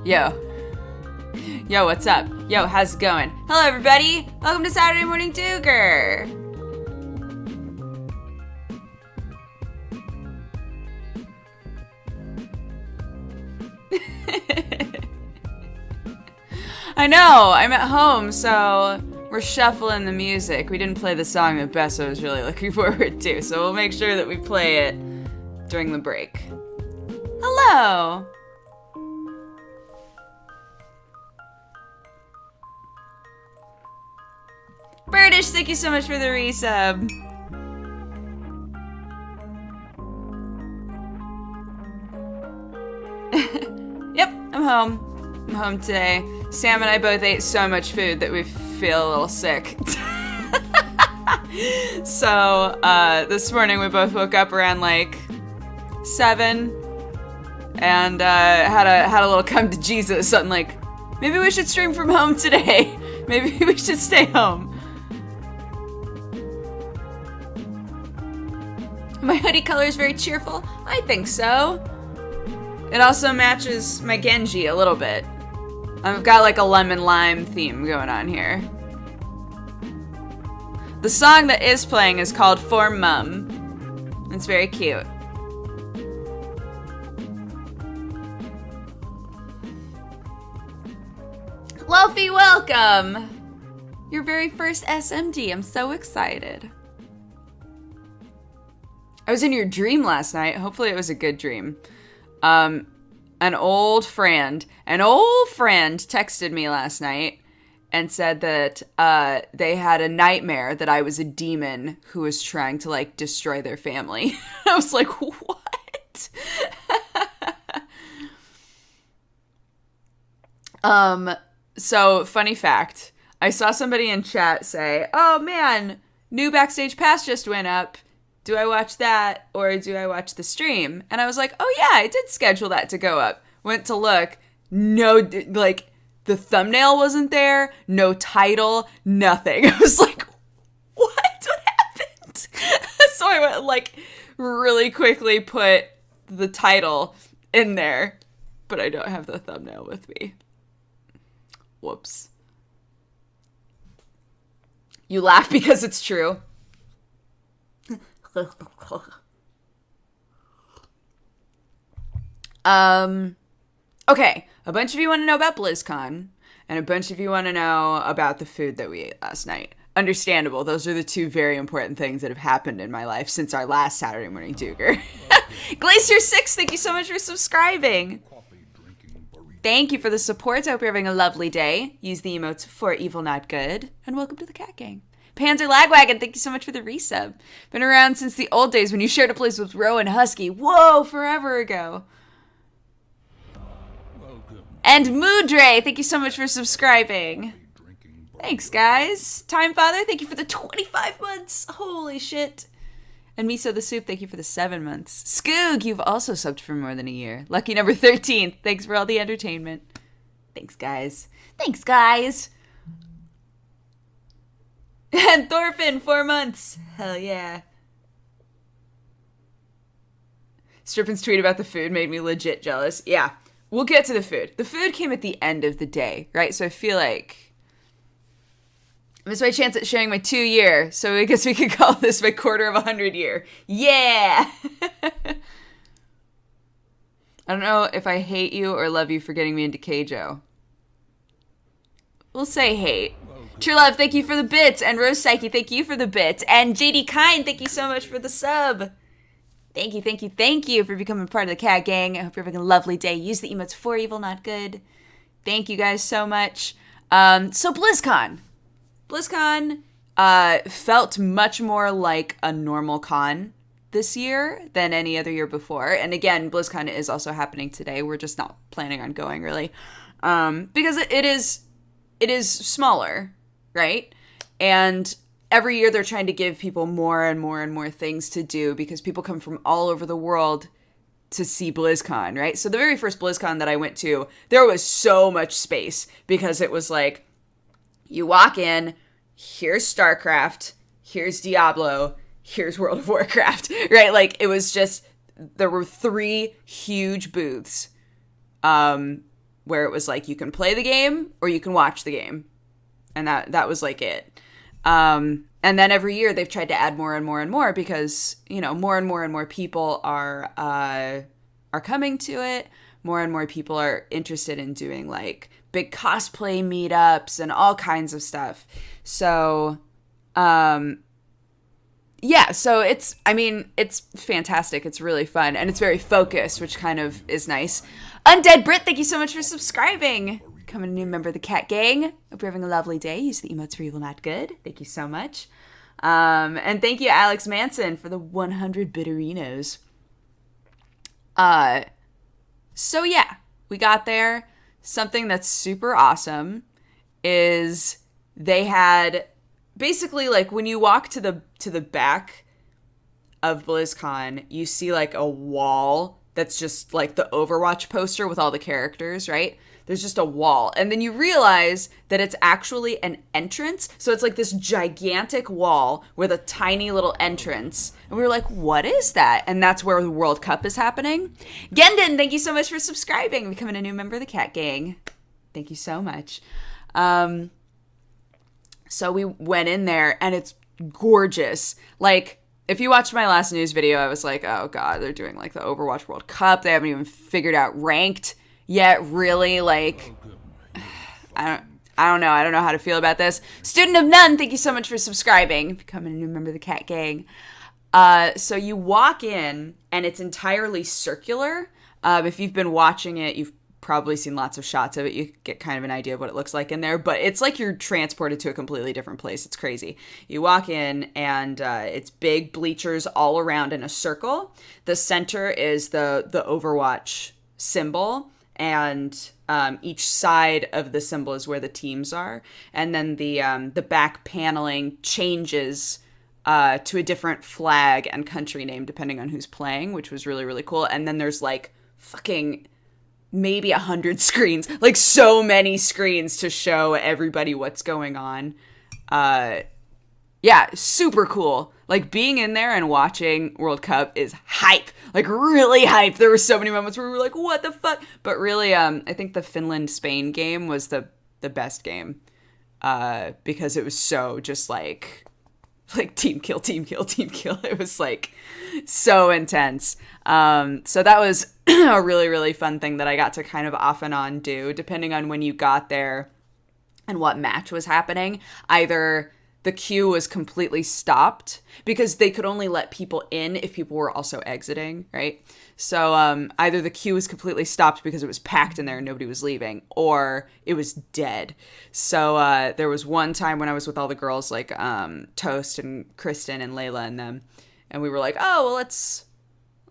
Yo. Yo, what's up? Yo, how's it going? Hello, everybody. Welcome to Saturday Morning Dooger. I know, I'm at home, so we're shuffling the music. We didn't play the song that Bessa was really looking forward to, so we'll make sure that we play it during the break. Hello! Birdish, thank you so much for the resub. Yep, I'm home. I'm home today. Sam and I both ate so much food that we feel a little sick. So, this morning we both woke up around like 7 and had a little come to Jesus on like, maybe we should stream from home today. Maybe we should stay home. My hoodie color is very cheerful. I think so. It also matches my Genji a little bit. I've got like a lemon lime theme going on here. The song that is playing is called For Mum. It's very cute. Luffy, welcome! Your very first SMD. I'm so excited. I was in your dream last night. Hopefully it was a good dream. An old friend texted me last night and said that they had a nightmare that I was a demon who was trying to like destroy their family. I was like, what? So funny fact, I saw somebody in chat say, oh man, new Backstage Pass just went up. Do I watch that or do I watch the stream? And I was like, oh yeah, I did schedule that to go up. Went to look. No, like, the thumbnail wasn't there. No title. Nothing. I was like, what happened? So I went, like, really quickly put the title in there. But I don't have the thumbnail with me. Whoops. You laugh because it's true. Okay, a bunch of you want to know about BlizzCon, and a bunch of you want to know about the food that we ate last night. Understandable, those are the two very important things that have happened in my life since our last Saturday Morning Dooger. Glacier6, thank you so much for subscribing. Thank you for the support, I hope you're having a lovely day. Use the emotes for evil not good, and welcome to the Cat Gang. Panzer Lagwagon, thank you so much for the resub. Been around since the old days when you shared a place with Rowan Husky. Whoa, forever ago. And Moodre, thank you so much for subscribing. Thanks, guys. Time Father, thank you for the 25 months. Holy shit. And Miso the Soup, thank you for the 7 months. Skoog, you've also subbed for more than a year. Lucky number 13. Thanks for all the entertainment. Thanks, guys. Thanks, guys. And Thorfinn, 4 months. Hell yeah. Strippin's tweet about the food made me legit jealous. Yeah, we'll get to the food. The food came at the end of the day, right? So I feel like I missed my chance at sharing my 2-year, so I guess we could call this my quarter of 100 year. Yeah! I don't know if I hate you or love you for getting me into Keijo. We'll say hate. True Love, thank you for the bits. And Rose Psyche, thank you for the bits. And JD Kind, thank you so much for the sub. Thank you, thank you, thank you for becoming part of the Cat Gang. I hope you're having a lovely day. Use the emotes for evil, not good. Thank you guys so much. So BlizzCon. BlizzCon felt much more like a normal con this year than any other year before. And again, BlizzCon is also happening today. We're just not planning on going, really. Because it is smaller, right? And every year they're trying to give people more and more and more things to do because people come from all over the world to see BlizzCon, right? So the very first BlizzCon that I went to, there was so much space because it was like, you walk in, here's StarCraft, here's Diablo, here's World of Warcraft, right? Like, it was just, there were 3 huge booths where it was like you can play the game or you can watch the game, and that was like it. And then every year they've tried to add more and more and more because, you know, more and more and more people are coming to it. More and more people are interested in doing like big cosplay meetups and all kinds of stuff. So, yeah, so it's fantastic. It's really fun and it's very focused, which kind of is nice. Undead Brit, thank you so much for subscribing. Becoming a new member of the Cat Gang. Hope you're having a lovely day. Use the emotes for evil, not good. Thank you so much. And thank you, Alex Manson, for the 100 Bitterinos. So yeah, we got there. Something that's super awesome is they had basically like when you walk to the back of BlizzCon, you see like a wall that's just like the Overwatch poster with all the characters, right? There's just a wall. And then you realize that it's actually an entrance. So it's like this gigantic wall with a tiny little entrance. And we were like, what is that? And that's where the World Cup is happening. Gendon, thank you so much for subscribing, becoming a new member of the Cat Gang. Thank you so much. So we went in there and it's gorgeous. Like, if you watched my last news video, I was like, oh God, they're doing like the Overwatch World Cup. They haven't even figured out ranked yet, really. Like, I don't know. I don't know how to feel about this. Student of None, thank you so much for subscribing, becoming a new member of the Cat Gang. So you walk in and it's entirely circular. If you've been watching it, you've probably seen lots of shots of it. You get kind of an idea of what it looks like in there, but it's like you're transported to a completely different place. It's crazy. You walk in and it's big bleachers all around in a circle. The center is the Overwatch symbol, and each side of the symbol is where the teams are. And then the back paneling changes to a different flag and country name depending on who's playing, which was really, really cool. And then there's like fucking maybe 100 screens, like so many screens to show everybody what's going on. Yeah, super cool. Like, being in there and watching World Cup is hype. Like, really hype. There were so many moments where we were like, what the fuck? But really, I think the Finland-Spain game was the best game. Because it was so just like team kill, team kill, team kill. It was like so intense. So that was a really, really fun thing that I got to kind of off and on do, depending on when you got there and what match was happening. Either the queue was completely stopped because they could only let people in if people were also exiting, right? So either the queue was completely stopped because it was packed in there and nobody was leaving, or it was dead. So there was one time when I was with all the girls, like Toast and Kristen and Layla and them, and we were like, oh, well,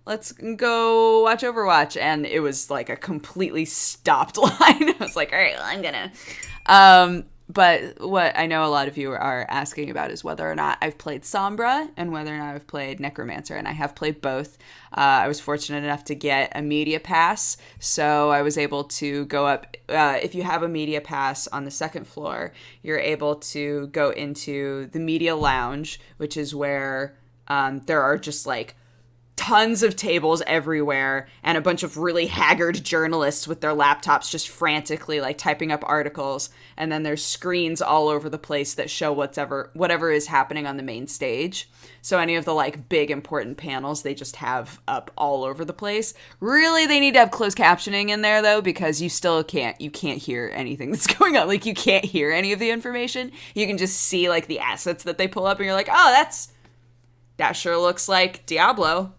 let's go watch Overwatch. And it was like a completely stopped line. I was like, all right, well, I'm gonna... But what I know a lot of you are asking about is whether or not I've played Sombra and whether or not I've played Necromancer, and I have played both. I was fortunate enough to get a media pass, so I was able to go up. If you have a media pass on the second floor, you're able to go into the media lounge, which is where there are just like tons of tables everywhere and a bunch of really haggard journalists with their laptops just frantically like typing up articles, and then there's screens all over the place that show whatever is happening on the main stage. So any of the like big important panels they just have up all over the place. Really, they need to have closed captioning in there though, because you can't hear anything that's going on. Like, you can't hear any of the information. You can just see like the assets that they pull up and you're like, oh, that sure looks like Diablo.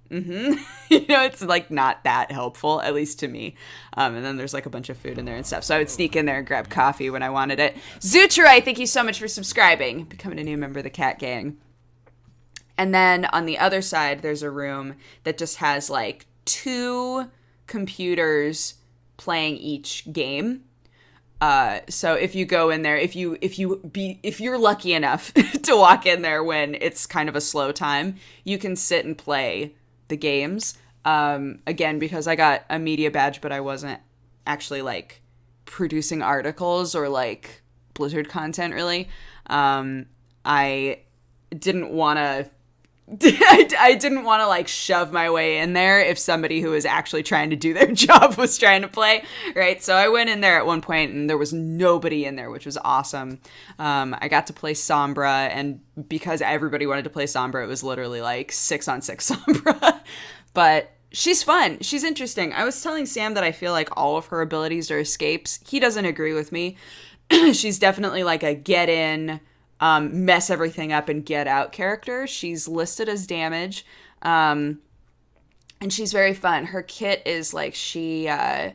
Mm-hmm. It's like not that helpful, at least to me. And then there's like a bunch of food in there and stuff. So I would sneak in there and grab coffee when I wanted it. Zutrai, thank you so much for subscribing, becoming a new member of the Cat Gang. And then on the other side, there's a room that just has like 2 computers playing each game. So if you go in there, if you're lucky enough to walk in there when it's kind of a slow time, you can sit and play the games. Again, because I got a media badge, but I wasn't actually like producing articles or like Blizzard content really. I didn't want to I didn't want to like shove my way in there if somebody who was actually trying to do their job was trying to play, right? So I went in there at one point and there was nobody in there, which was awesome. I got to play Sombra, and because everybody wanted to play Sombra, it was literally like 6-on-6 Sombra. But she's fun. She's interesting. I was telling Sam that I feel like all of her abilities are escapes. He doesn't agree with me. She's definitely like a get in, mess everything up and get out character. She's listed as damage, and she's very fun. Her kit is like she has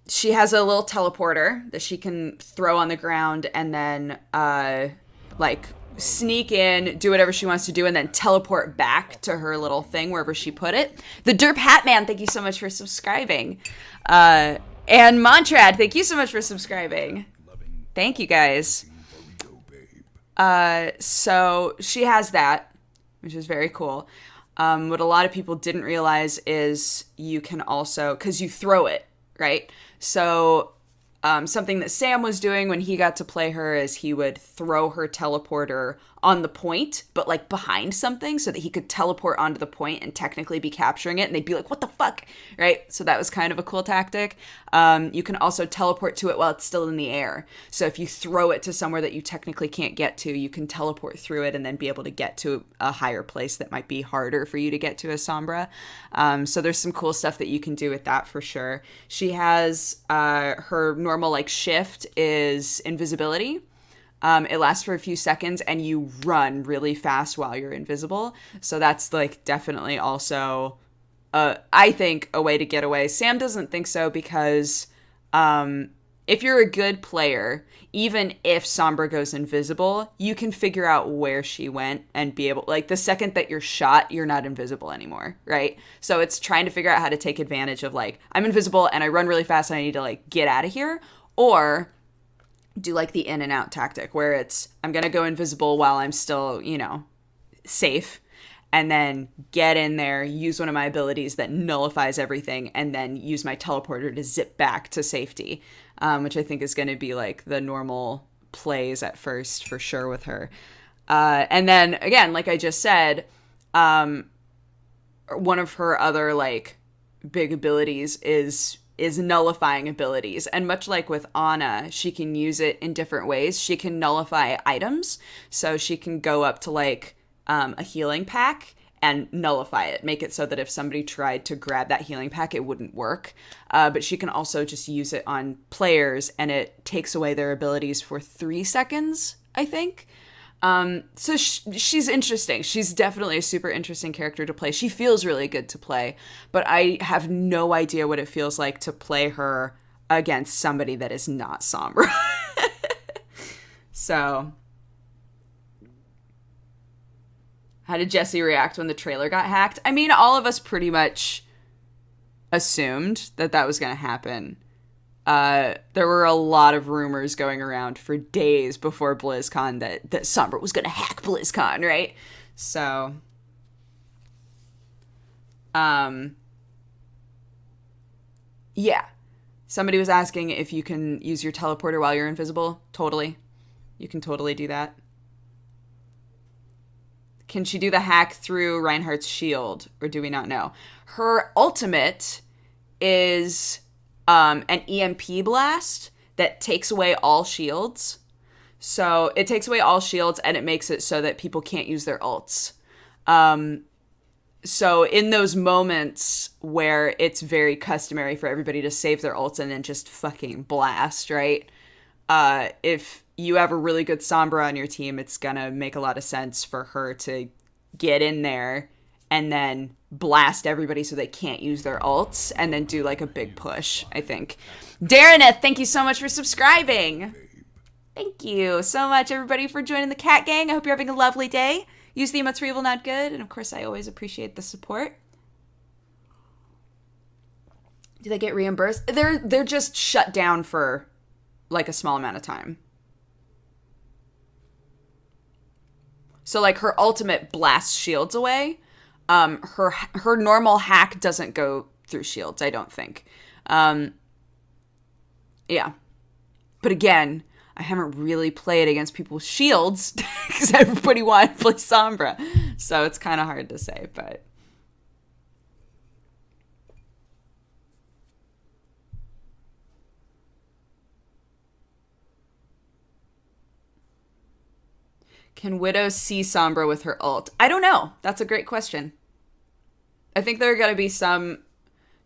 a little teleporter that she can throw on the ground and then like sneak in, do whatever she wants to do, and then teleport back to her little thing wherever she put it. The Derp Hat Man, thank you so much for subscribing. And Montrad, thank you so much for subscribing. Thank you guys. So she has that, which is very cool. What a lot of people didn't realize is you can also, because you throw it, right? So something that Sam was doing when he got to play her is he would throw her teleporter on the point, but like behind something so that he could teleport onto the point and technically be capturing it. And they'd be like, what the fuck? Right? So that was kind of a cool tactic. You can also teleport to it while it's still in the air. So if you throw it to somewhere that you technically can't get to, you can teleport through it and then be able to get to a higher place that might be harder for you to get to as Sombra. So there's some cool stuff that you can do with that for sure. She has her normal like shift is invisibility. It lasts for a few seconds and you run really fast while you're invisible. So that's like definitely also, I think, a way to get away. Sam doesn't think so because if you're a good player, even if Sombra goes invisible, you can figure out where she went and be able, like the second that you're shot, you're not invisible anymore, right? So it's trying to figure out how to take advantage of like, I'm invisible and I run really fast and I need to like get out of here. Or do like the in and out tactic where it's, I'm going to go invisible while I'm still, you know, safe, and then get in there, use one of my abilities that nullifies everything, and then use my teleporter to zip back to safety, which I think is going to be like the normal plays at first for sure with her. And then again, like I just said, one of her other like big abilities is nullifying abilities. And much like with Ana, she can use it in different ways. She can nullify items. So she can go up to like a healing pack and nullify it, make it so that if somebody tried to grab that healing pack, it wouldn't work. But she can also just use it on players and it takes away their abilities for 3 seconds, I think. So she's interesting. She's definitely a super interesting character to play. She feels really good to play, but I have no idea what it feels like to play her against somebody that is not Sombra. So, how did Jesse react when the trailer got hacked? I mean, all of us pretty much assumed that that was going to happen. There were a lot of rumors going around for days before BlizzCon that Sombra was going to hack BlizzCon, right? So, yeah. Somebody was asking if you can use your teleporter while you're invisible. Totally. You can totally do that. Can she do the hack through Reinhardt's shield, or do we not know? Her ultimate is an EMP blast that takes away all shields. So it takes away all shields and it makes it so that people can't use their ults. So in those moments where it's very customary for everybody to save their ults and then just fucking blast, right? If you have a really good Sombra on your team, it's gonna make a lot of sense for her to get in there and then blast everybody so they can't use their ults, and then do like a big push, I think. Darreneth, thank you so much for subscribing. Thank you so much, everybody, for joining the Cat Gang. I hope you're having a lovely day. Use the emotes for evil, not good. And of course, I always appreciate the support. Do they get reimbursed? They're just shut down for like a small amount of time. So like her ultimate blasts shields away. Her normal hack doesn't go through shields, I don't think. Yeah. But again, I haven't really played against people with shields because everybody wanted to play Sombra. So it's kind of hard to say, but can Widow see Sombra with her ult? I don't know. That's a great question. I think there are going to be some,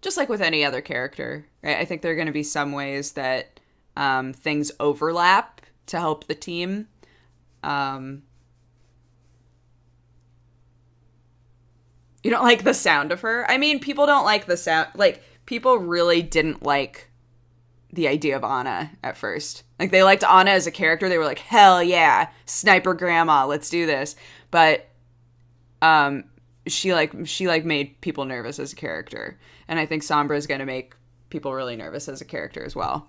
just like with any other character, right? I think there are going to be some ways that things overlap to help the team. You don't like the sound of her? I mean, people don't like the sound. Like, people really didn't like the idea of Ana at first. Like, they liked Ana as a character. They were like, hell yeah, sniper grandma, let's do this. But she made people nervous as a character. And I think Sombra is going to make people really nervous as a character as well.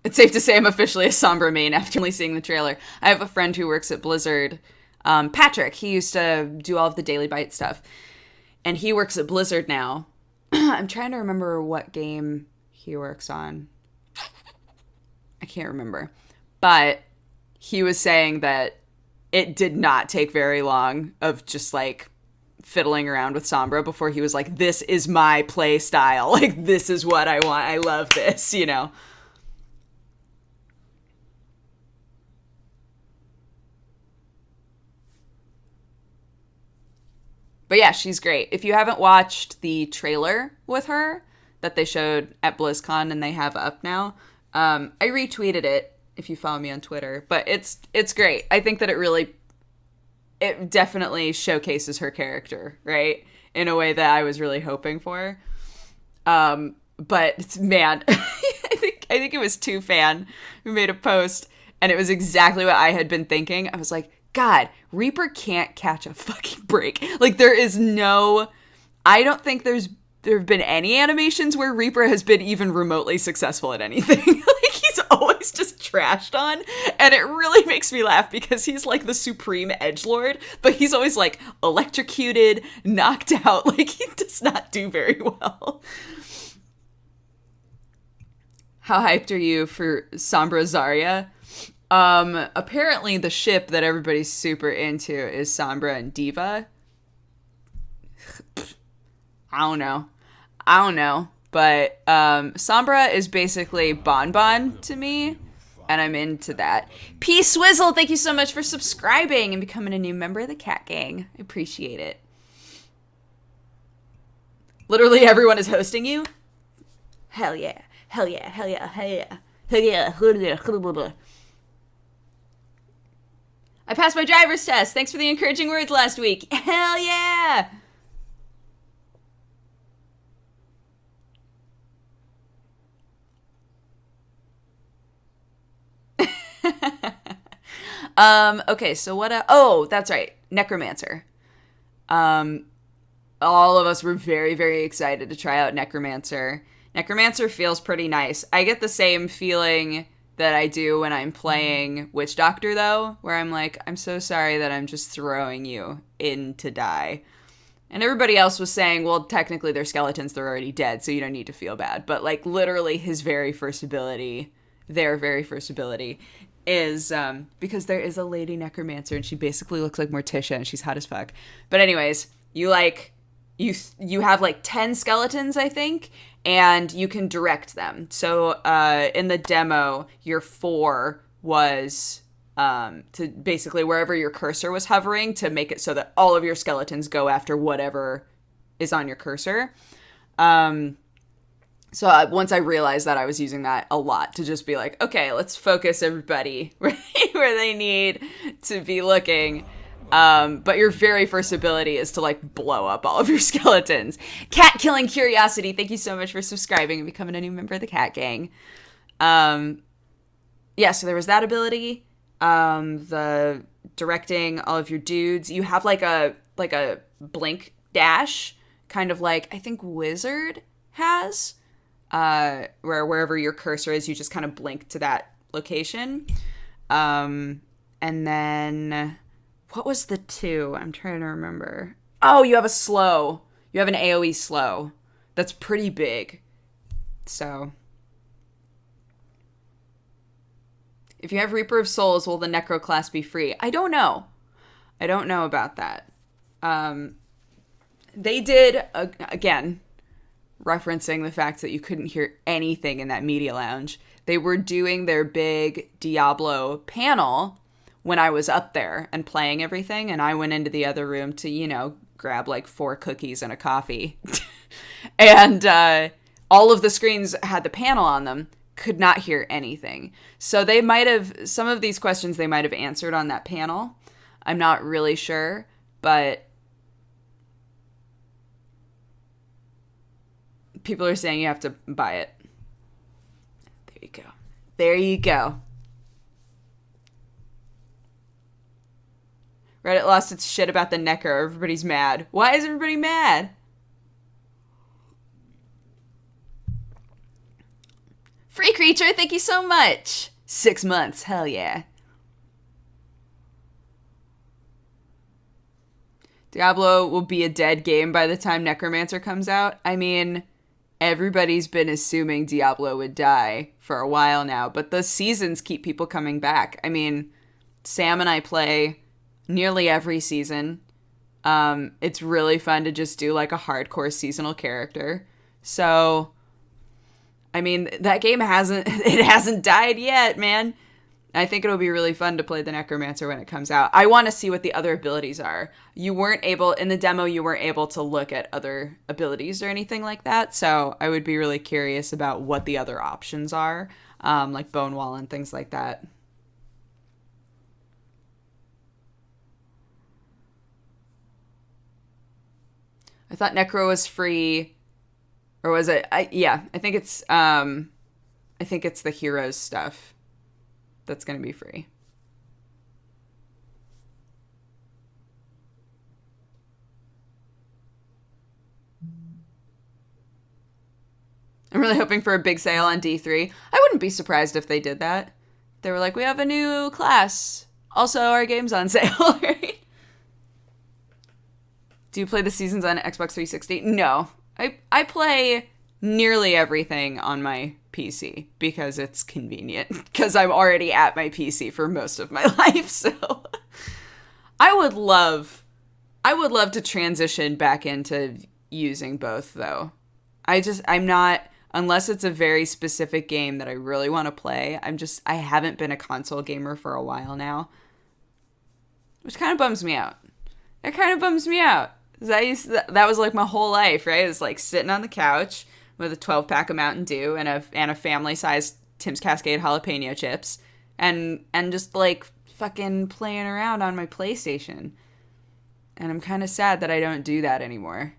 It's safe to say I'm officially a Sombra main after only seeing the trailer. I have a friend who works at Blizzard. Patrick, he used to do all of the Daily Bite stuff. And he works at Blizzard now. I'm trying to remember what game he works on. I can't remember. But he was saying that it did not take very long of just like fiddling around with Sombra before he was like, this is my play style. Like, this is what I want. I love this, you know? But yeah, she's great. If you haven't watched the trailer with her that they showed at BlizzCon and they have up now, I retweeted it if you follow me on Twitter. But it's great. I think that it definitely showcases her character, right? In a way that I was really hoping for. But man, I think it was 2fan who made a post, and it was exactly what I had been thinking. I was like, God, Reaper can't catch a fucking break. Like, there is no... I don't think there have been any animations where Reaper has been even remotely successful at anything. Like, he's always just trashed on, and it really makes me laugh because he's like the supreme edgelord, but he's always like electrocuted, knocked out. Like, he does not do very well. How hyped are you for Sombra Zarya? Apparently the ship that everybody's super into is Sombra and Diva. I don't know. But, Sombra is basically Bonbon to me, and I'm into that. P Swizzle, thank you so much for subscribing and becoming a new member of the Cat Gang. I appreciate it. Literally everyone is hosting you? Hell yeah. Hell yeah. Hell yeah. Hell yeah. Hell yeah. Hell yeah. I passed my driver's test. Thanks for the encouraging words last week. Hell yeah! Okay, so what oh, that's right. Necromancer. All of us were very, very excited to try out Necromancer. Necromancer feels pretty nice. I get the same feeling that I do when I'm playing Witch Doctor, though, where I'm like, I'm so sorry that I'm just throwing you in to die. And everybody else was saying, well, technically they're skeletons, they're already dead, so you don't need to feel bad. But, like, literally his very first ability, their very first ability, is, because there is a lady necromancer, and she basically looks like Morticia, and she's hot as fuck. But anyways, you have, like, 10 skeletons, I think, and you can direct them. So in the demo, your 4 was to basically wherever your cursor was hovering to make it so that all of your skeletons go after whatever is on your cursor. So once I realized that, I was using that a lot to just be like, okay, let's focus everybody where they need to be looking. But your very first ability is to, like, blow up all of your skeletons. Cat Killing Curiosity, thank you so much for subscribing and becoming a new member of the Cat Gang. Yeah, so there was that ability. The directing all of your dudes. You have, like a blink dash, kind of like, I think Wizard has, where wherever your cursor is, you just kind of blink to that location. And then... what was the 2? I'm trying to remember. Oh, you have a slow. You have an AoE slow That's pretty big. So, if you have Reaper of Souls, will the Necro class be free? I don't know. I don't know about that. They did, again, referencing the fact that you couldn't hear anything in that media lounge. They were doing their big Diablo panel when I was up there and playing everything, and I went into the other room to, grab like 4 cookies and a coffee. And all of the screens had the panel on them, could not hear anything. So they might have, some of these questions they might have answered on that panel. I'm not really sure, but people are saying you have to buy it. There you go. There you go. Reddit lost its shit about the Necro. Everybody's mad. Why is everybody mad? Free Creature, thank you so much. 6 months, hell yeah. Diablo will be a dead game by the time Necromancer comes out. I mean, everybody's been assuming Diablo would die for a while now, but the seasons keep people coming back. I mean, Sam and I play nearly every season. It's really fun to just do like a hardcore seasonal character. So, I mean, that game hasn't died yet, man. I think it'll be really fun to play the Necromancer when it comes out. I want to see what the other abilities are. In the demo, you weren't able to look at other abilities or anything like that. So I would be really curious about what the other options are, like Bone Wall and things like that. I thought Necro was free, or was it? I think it's the Heroes stuff that's going to be free. I'm really hoping for a big sale on D3. I wouldn't be surprised if they did that. They were like, we have a new class. Also, our game's on sale, right? Do you play the seasons on Xbox 360? No. I play nearly everything on my PC because it's convenient, because I'm already at my PC for most of my life. So I would love to transition back into using both, though. I'm not, unless it's a very specific game that I really want to play. I haven't been a console gamer for a while now, which kind of bums me out. It kind of bums me out. That was like my whole life, right? It's like sitting on the couch with a 12-pack of Mountain Dew and a family-sized Tim's Cascade jalapeno chips, and just like fucking playing around on my PlayStation. And I'm kind of sad that I don't do that anymore.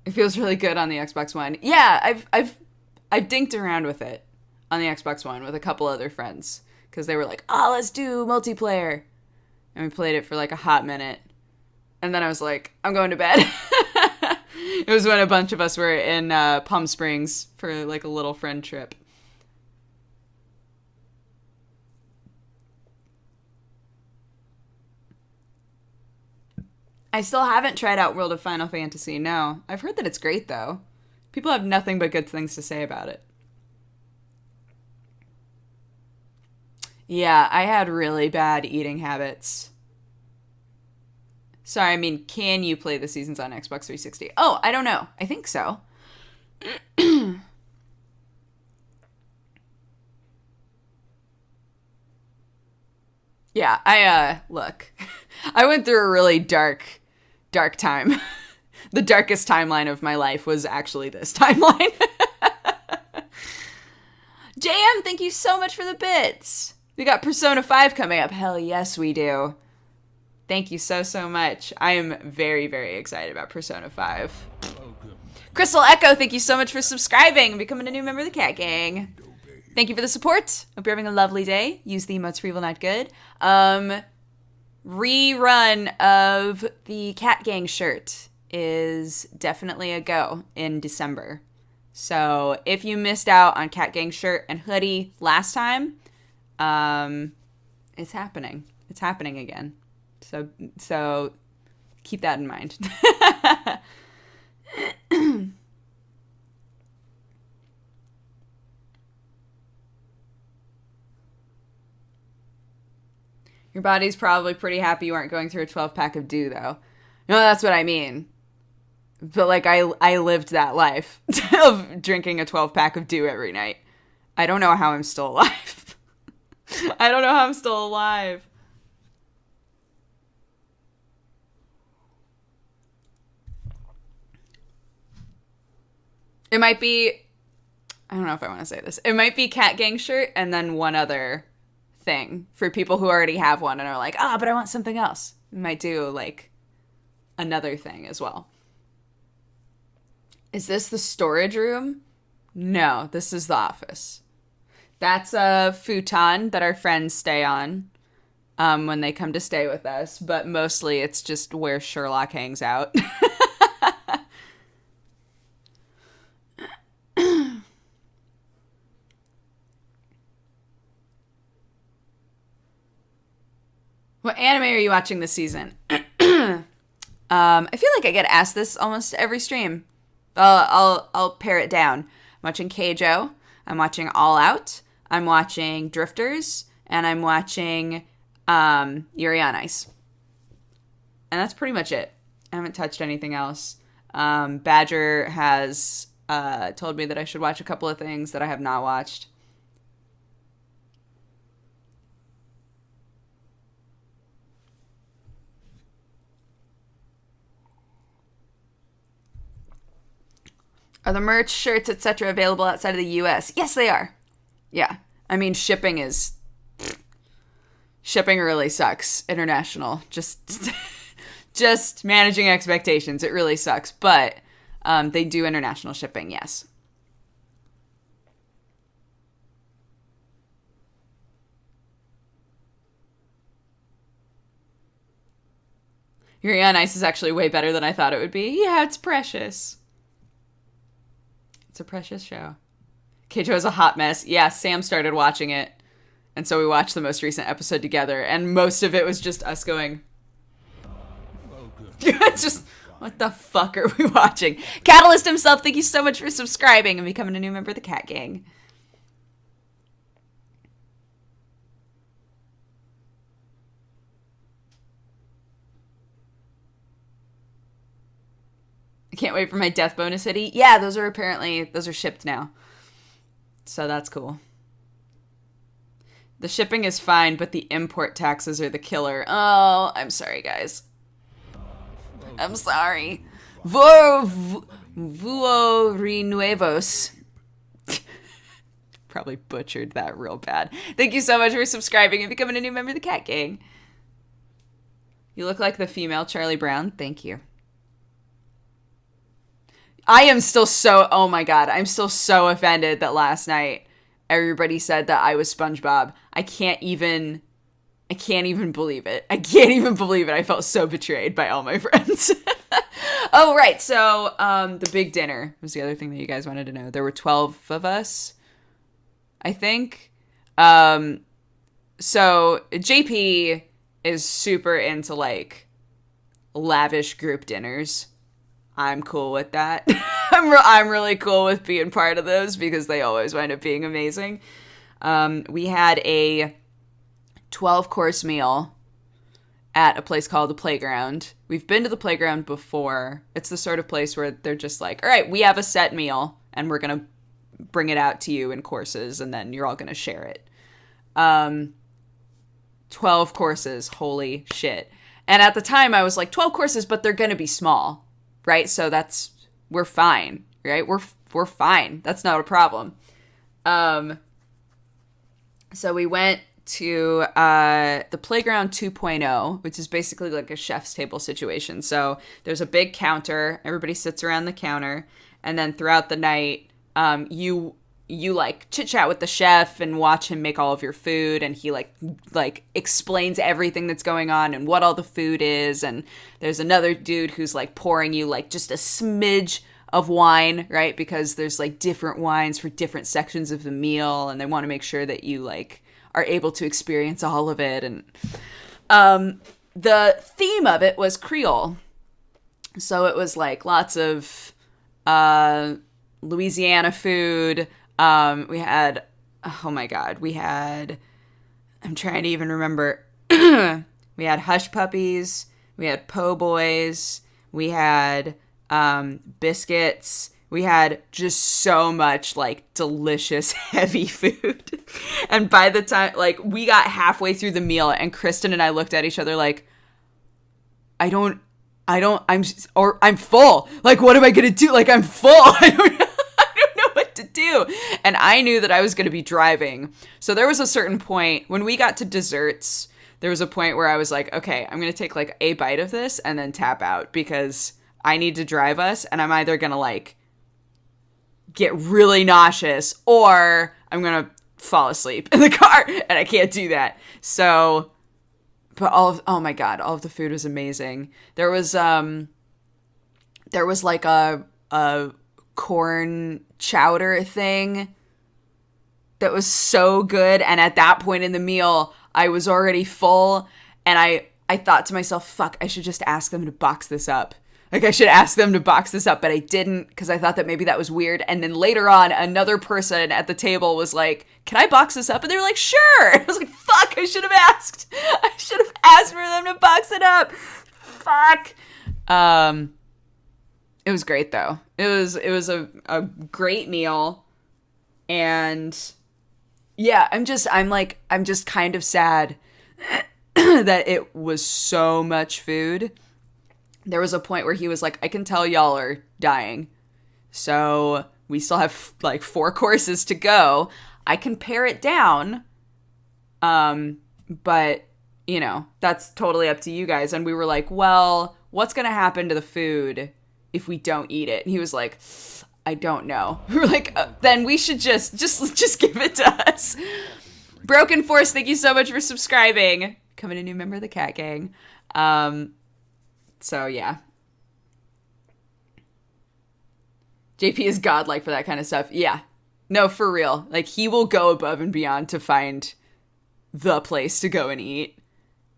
It feels really good on the Xbox One. Yeah, I've dinked around with it on the Xbox One with a couple other friends because they were like, "Oh, let's do multiplayer," and we played it for like a hot minute, and then I was like, "I'm going to bed." It was when a bunch of us were in Palm Springs for like a little friend trip. I still haven't tried out World of Final Fantasy, no. I've heard that it's great, though. People have nothing but good things to say about it. Yeah, I had really bad eating habits. Sorry, I mean, can you play the seasons on Xbox 360? Oh, I don't know. I think so. Yeah, look. I went through a really dark time. The darkest timeline of my life was actually this timeline. JM, thank you so much for the bits. We got Persona 5 coming up. Hell yes, we do. Thank you so much. I am very, very excited about Persona 5. Crystal Echo, thank you so much for subscribing and becoming a new member of the Cat Gang. Thank you for the support. Hope you're having a lovely day. Use the emotes for evil, not good. Rerun of the Cat Gang shirt is definitely a go in December. So if you missed out on Cat Gang shirt and hoodie last time, it's happening. It's happening again. So keep that in mind. Your body's probably pretty happy you aren't going through a 12-pack of dew, though. No, that's what I mean. But, like, I lived that life of drinking a 12-pack of dew every night. I don't know how I'm still alive. I don't know how I'm still alive. It might be... I don't know if I want to say this. It might be Cat Gang shirt and then one other thing for people who already have one and are like, but I want something else. We might do, like, another thing as well. Is this the storage room? No, this is the office. That's a futon that our friends stay on when they come to stay with us, but mostly it's just where Sherlock hangs out. What anime are you watching this season? I feel like I get asked this almost every stream. I'll pare it down. I'm watching Keijo. I'm watching All Out. I'm watching Drifters. And I'm watching Yuri on Ice. And that's pretty much it. I haven't touched anything else. Badger has told me that I should watch a couple of things that I have not watched. Are the merch, shirts, etc. available outside of the U.S.? Yes, they are. Yeah. I mean, shipping really sucks. International. Just managing expectations. It really sucks. But they do international shipping, yes. Yuri on Ice is actually way better than I thought it would be. Yeah, it's precious. It's a precious show. Keijo is a hot mess. Yeah, Sam started watching it. And so we watched the most recent episode together. And most of it was just us going... just, what the fuck are we watching? Catalyst himself, thank you so much for subscribing and becoming a new member of the Cat Gang. I can't wait for my death bonus hoodie. Yeah, those are shipped now. So that's cool. The shipping is fine, but the import taxes are the killer. Oh, I'm sorry, guys. I'm sorry. Vuo Renuevos. Probably butchered that real bad. Thank you so much for subscribing and becoming a new member of the Cat Gang. You look like the female Charlie Brown. Thank you. I am still so, oh my god, I'm still so offended that last night everybody said that I was SpongeBob. I can't even believe it. I can't even believe it. I felt so betrayed by all my friends. Oh, right. So, the big dinner was the other thing that you guys wanted to know. There were 12 of us, I think. So JP is super into, like, lavish group dinners. I'm cool with that. I'm really cool with being part of those because they always wind up being amazing. We had a 12-course meal at a place called The Playground. We've been to The Playground before. It's the sort of place where they're just like, all right, we have a set meal and we're going to bring it out to you in courses and then you're all going to share it. 12 courses. Holy shit. And at the time I was like, 12 courses, but they're going to be small. Right? So we're fine, right? We're fine. That's not a problem. So we went to the Playground 2.0, which is basically like a chef's table situation. So there's a big counter. Everybody sits around the counter. And then throughout the night, you like chit chat with the chef and watch him make all of your food, and he like explains everything that's going on and what all the food is. And there's another dude who's like pouring you like just a smidge of wine, right? Because there's like different wines for different sections of the meal, and they want to make sure that you like are able to experience all of it. And the theme of it was Creole. So it was like lots of Louisiana food. We had, oh my God, I'm trying to even remember. We had hush puppies. We had po' boys. We had biscuits. We had just so much like delicious heavy food. And by the time like we got halfway through the meal and Kristen and I looked at each other like, I'm full. Like, what am I going to do? Like, I'm full. I don't know what to do. And I knew that I was going to be driving. So there was a certain point when we got to desserts, there was a point where I was like, okay, I'm going to take like a bite of this and then tap out because I need to drive us. And I'm either going to like get really nauseous or I'm going to fall asleep in the car. And I can't do that. So, but oh my God, all of the food was amazing. There was like a corn chowder thing that was so good. And at that point in the meal, I was already full. And I thought to myself, fuck, I should just ask them to box this up. Like, I should ask them to box this up, but I didn't because I thought that maybe that was weird. And then later on, another person at the table was like, can I box this up? And they were like, sure. I was like, fuck, I should have asked. I should have asked for them to box it up. Fuck. It was great, though. It was a great meal. And yeah, I'm just kind of sad that it was so much food. There was a point where he was like, I can tell y'all are dying. So we still have like 4 courses to go. I can pare it down. But, you know, that's totally up to you guys. And we were like, well, what's going to happen to the food if we don't eat it? And he was like, I don't know. We were like, then we should just give it to us. Broken Force, thank you so much for subscribing. Becoming a new member of the Cat Gang. So, yeah. JP is godlike for that kind of stuff. Yeah. No, for real. Like, he will go above and beyond to find the place to go and eat.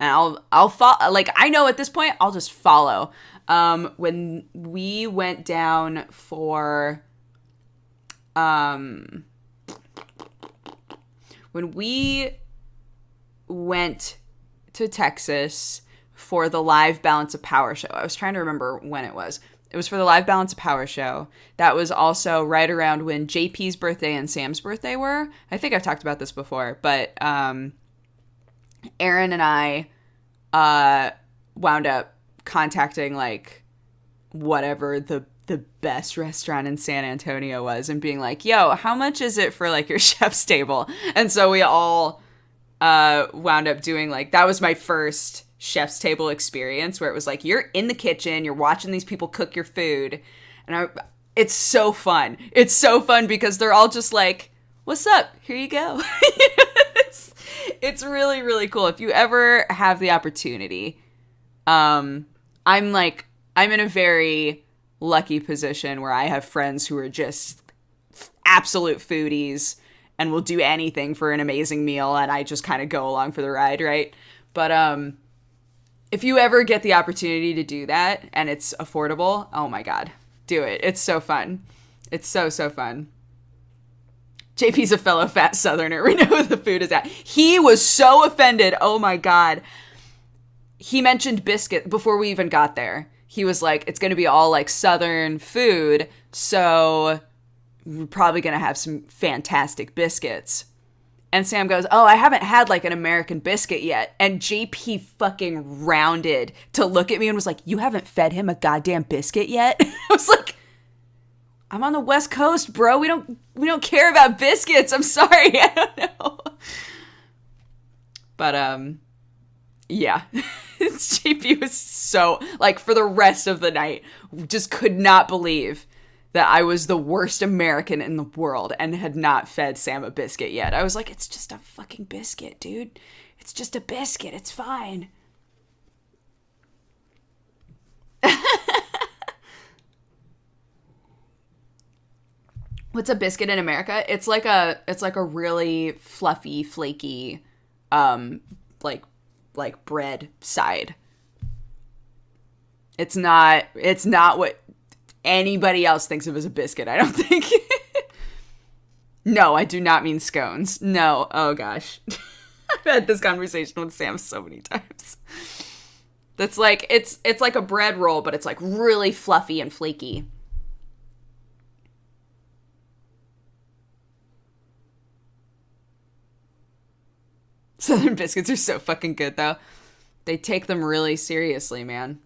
And I'll follow. Like, I know at this point, I'll just follow. When we went down for... when we went to Texas... for the live Balance of Power show. I was trying to remember when it was. It was for the live Balance of Power show. That was also right around when JP's birthday and Sam's birthday were. I think I've talked about this before, but Aaron and I wound up contacting like whatever the best restaurant in San Antonio was and being like, yo, how much is it for like your chef's table? And so we all wound up doing like, that was my first chef's table experience where it was like, you're in the kitchen, you're watching these people cook your food. And it's so fun. It's so fun because they're all just like, what's up? Here you go. It's really, really cool. If you ever have the opportunity, I'm in a very lucky position where I have friends who are just absolute foodies and will do anything for an amazing meal. And I just kind of go along for the ride. Right. But, if you ever get the opportunity to do that and it's affordable, oh my God, do it. It's so fun. It's so, so fun. JP's a fellow fat Southerner. We know who the food is at. He was so offended. Oh my God. He mentioned biscuit before we even got there. He was like, it's going to be all like Southern food. So we're probably going to have some fantastic biscuits. And Sam goes, oh, I haven't had like an American biscuit yet. And JP fucking rounded to look at me and was like, you haven't fed him a goddamn biscuit yet? I was like, I'm on the West Coast, bro. We don't care about biscuits. I'm sorry. I don't know. But yeah. JP was so like for the rest of the night, just could not believe that I was the worst American in the world and had not fed Sam a biscuit yet. I was like, it's just a fucking biscuit, dude. It's just a biscuit. It's fine. What's a biscuit in America? It's like a really fluffy, flaky, um, like bread side. It's not what anybody else thinks of as a biscuit, I don't think. No, I do not mean scones. No. Oh gosh. I've had this conversation with Sam so many times. That's like it's like a bread roll, but it's like really fluffy and flaky. Southern biscuits are so fucking good though. They take them really seriously, man.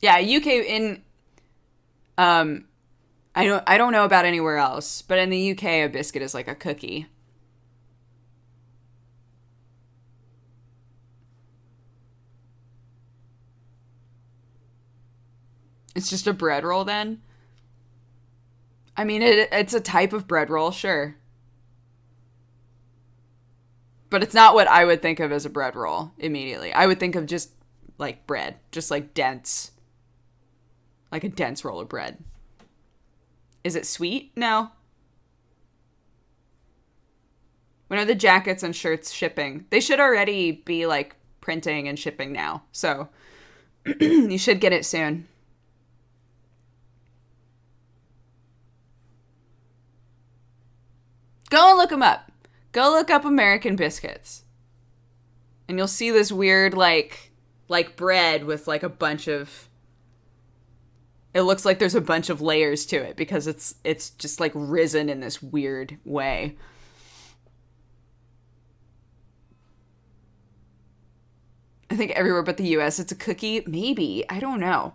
Yeah, UK in I don't know about anywhere else, but in the UK a biscuit is like a cookie. It's just a bread roll then? I mean it's a type of bread roll, sure. But it's not what I would think of as a bread roll immediately. I would think of just like bread, just like dense, like a dense roll of bread. Is it sweet? No. When are the jackets and shirts shipping? They should already be like printing and shipping now. So you should get it soon. Go and look them up. Go look up American biscuits. And you'll see this weird like bread with like a bunch of, it looks like there's a bunch of layers to it because it's just like risen in this weird way. I think everywhere but the US it's a cookie. Maybe. I don't know.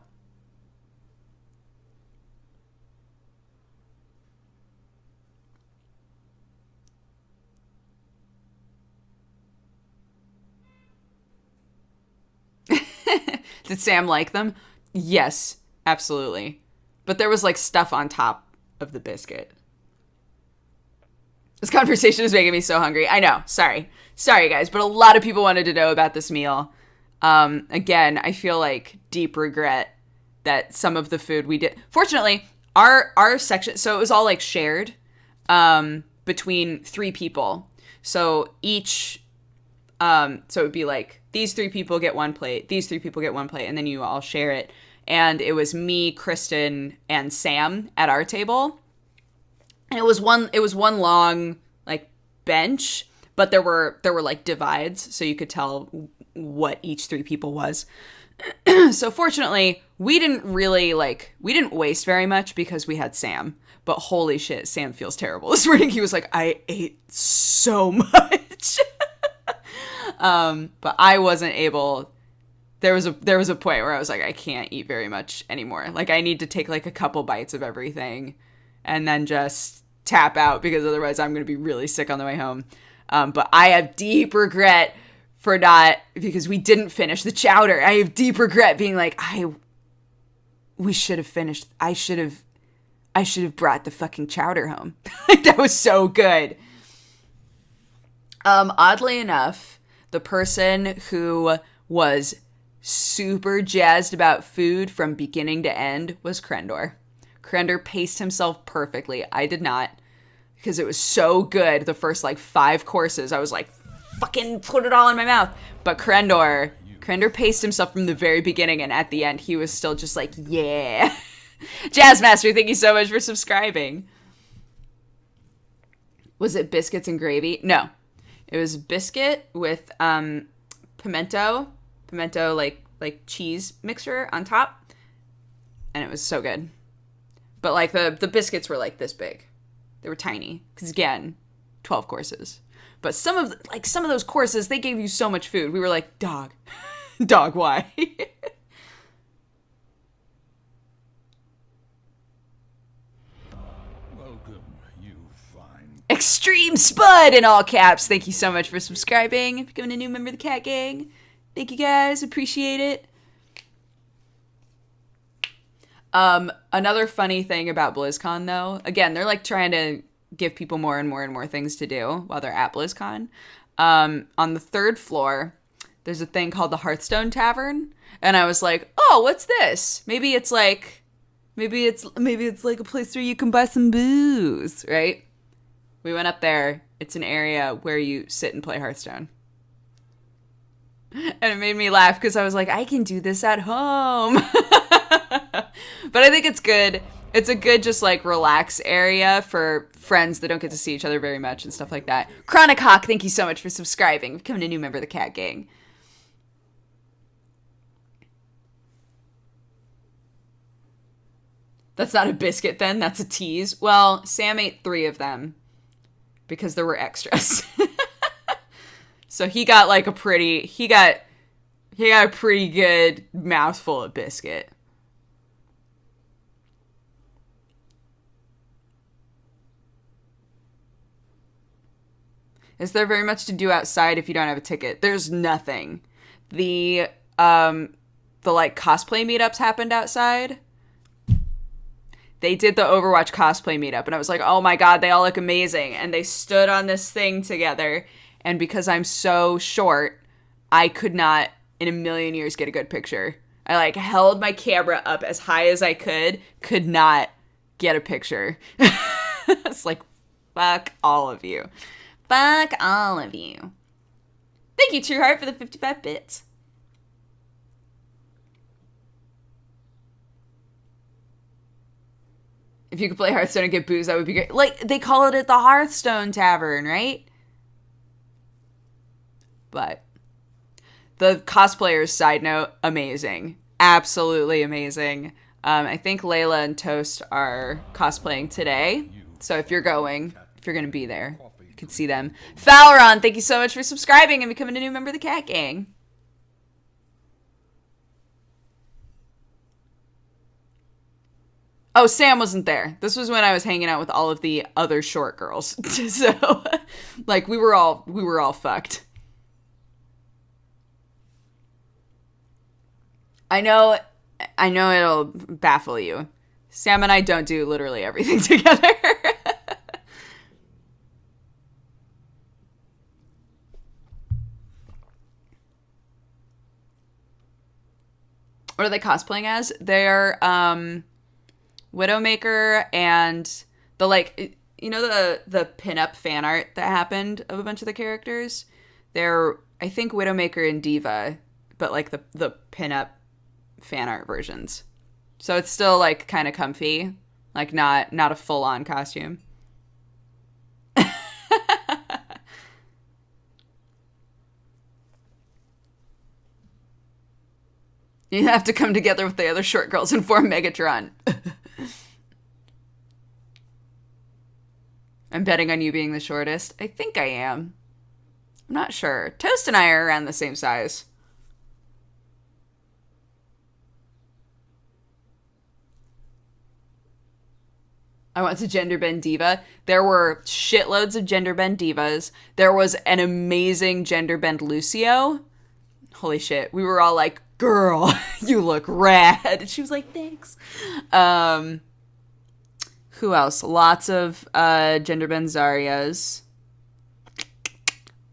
Did Sam like them? Yes, absolutely. But there was like stuff on top of the biscuit. This conversation is making me so hungry. I know. Sorry. Sorry, guys. But a lot of people wanted to know about this meal. Again, I feel like deep regret that some of the food we did. Fortunately, our section, so it was all like shared between three people. So each, so it would be like these three people get one plate, these three people get one plate, and then you all share it. And it was me, Kristen, and Sam at our table. And it was one long like bench, but there were like divides so you could tell what each three people was. So fortunately, we didn't waste very much because we had Sam. But holy shit, Sam feels terrible this morning. He was like, I ate so much. But I wasn't able. There was a point where I was like, I can't eat very much anymore. Like I need to take like a couple bites of everything and then just tap out because otherwise I'm going to be really sick on the way home. But I have deep regret for not, because we didn't finish the chowder. I have deep regret being like, we should have finished. I should have brought the fucking chowder home. Like that was so good. Oddly enough, the person who was super jazzed about food from beginning to end was Krendor. Krendor paced himself perfectly. I did not, because it was so good. The first like 5 courses, I was like, fucking put it all in my mouth. But Krendor paced himself from the very beginning, and at the end, he was still just like, yeah. Jazzmaster, thank you so much for subscribing. Was it biscuits and gravy? No. It was biscuit with pimento like cheese mixture on top, and it was so good. But like the biscuits were like this big. They were tiny because again, 12 courses. But some of those courses, they gave you so much food. We were like, dog, why? Welcome, you fine. Extreme Spud in all caps. Thank you so much for subscribing, becoming a new member of the Cat Gang. Thank you guys, appreciate it. Another funny thing about BlizzCon though, again, they're like trying to give people more and more and more things to do while they're at BlizzCon. On the 3rd floor, there's a thing called the Hearthstone Tavern, and I was like, oh, what's this? Maybe it's like a place where you can buy some booze, right? We went up there. It's an area where you sit and play Hearthstone. And it made me laugh because I was like, I can do this at home. But I think it's good. It's a good just like relax area for friends that don't get to see each other very much and stuff like that. Chronic Hawk, thank you so much for subscribing, becoming a new member of the Cat Gang. That's not a biscuit then, that's a tease. Well, Sam ate 3 of them because there were extras. So he got like a pretty good mouthful of biscuit. Is there very much to do outside if you don't have a ticket? There's nothing. The like cosplay meetups happened outside. They did the Overwatch cosplay meetup, and I was like, oh my god, they all look amazing. And they stood on this thing together, and because I'm so short, I could not in a million years get a good picture. I like held my camera up as high as I could not get a picture. It's like, fuck all of you. Fuck all of you. Thank you, True Heart, for the 55 bits. If you could play Hearthstone and get booze, that would be great. Like, they call it at the Hearthstone Tavern, right? But the cosplayers, side note, amazing. Absolutely amazing. I think Layla and Toast are cosplaying today. So if you're going to be there, you can see them. Fowleron, thank you so much for subscribing and becoming a new member of the Cat Gang. Oh, Sam wasn't there. This was when I was hanging out with all of the other short girls. So, like, we were all fucked. I know it'll baffle you. Sam and I don't do literally everything together. What are they cosplaying as? They're, Widowmaker and the, like, you know, the pinup fan art that happened of a bunch of the characters? They're, I think, Widowmaker and Diva, but, like, the pinup fan art versions. So it's still, like, kind of comfy. Like, not a full-on costume. You have to come together with the other short girls and form Megatron. I'm betting on you being the shortest. I think I am. I'm not sure. Toast and I are around the same size. I want to gender bend diva. There were shitloads of gender bend divas. There was an amazing gender bend Lucio. Holy shit. We were all like, girl, you look rad. And she was like, thanks. Who else? Lots of gender bend Zarias.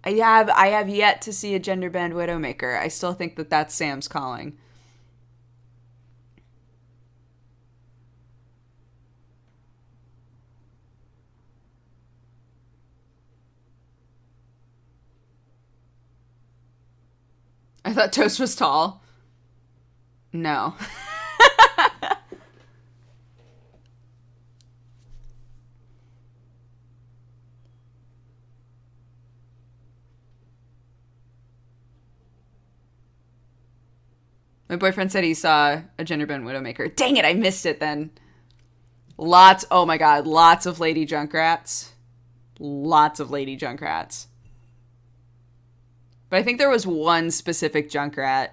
I have yet to see a gender bend Widowmaker. I still think that that's Sam's calling. I thought Toast was tall. No. My boyfriend said he saw a gender bend Widowmaker. Dang it, I missed it then. Oh my god, lots of Lady Junkrats. Lots of Lady Junkrats. But I think there was one specific Junkrat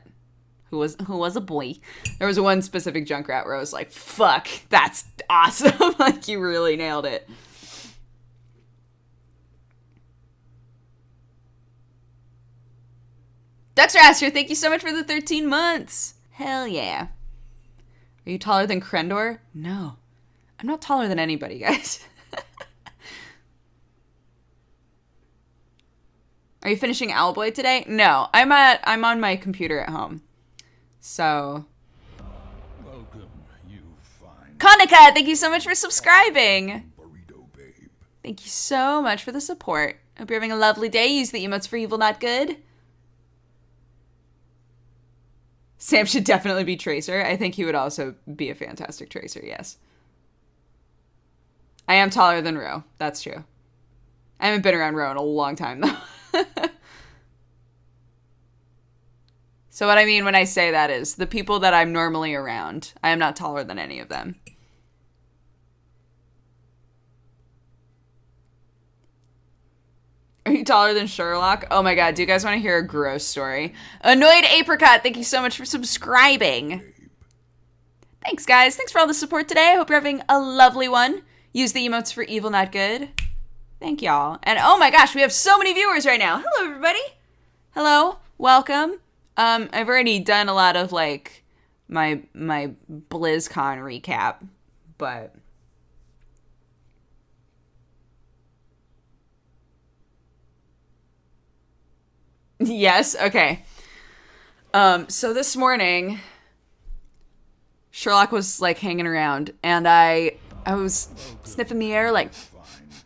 who was a boy. There was one specific Junkrat where I was like, fuck, that's awesome. Like, you really nailed it. Dexter Asher, thank you so much for the 13 months. Hell yeah. Are you taller than Krendor? No. I'm not taller than anybody, guys. Are you finishing Owlboy today? No, I'm on my computer at home. So. Welcome, you fine Konica, thank you so much for subscribing. burrito babe. Thank you so much for the support. Hope you're having a lovely day. Use the emotes for evil, not good. Sam should definitely be Tracer. I think he would also be a fantastic Tracer, yes. I am taller than Ro. That's true. I haven't been around Ro in a long time, though. So what I mean when I say that is the people that I'm normally around, I am not taller than any of them. Are you taller than Sherlock? Oh my god, do you guys want to hear a gross story? Annoyed Apricot, thank you so much for subscribing. Thanks, guys. Thanks for all the support today. I hope you're having a lovely one. Use the emotes for evil, not good. Thank y'all. And oh my gosh, we have so many viewers right now. Hello, everybody. Hello. Welcome. I've already done a lot of, like, my BlizzCon recap, but... Yes, okay. So this morning, Sherlock was, like, hanging around, and I was sniffing the air, like,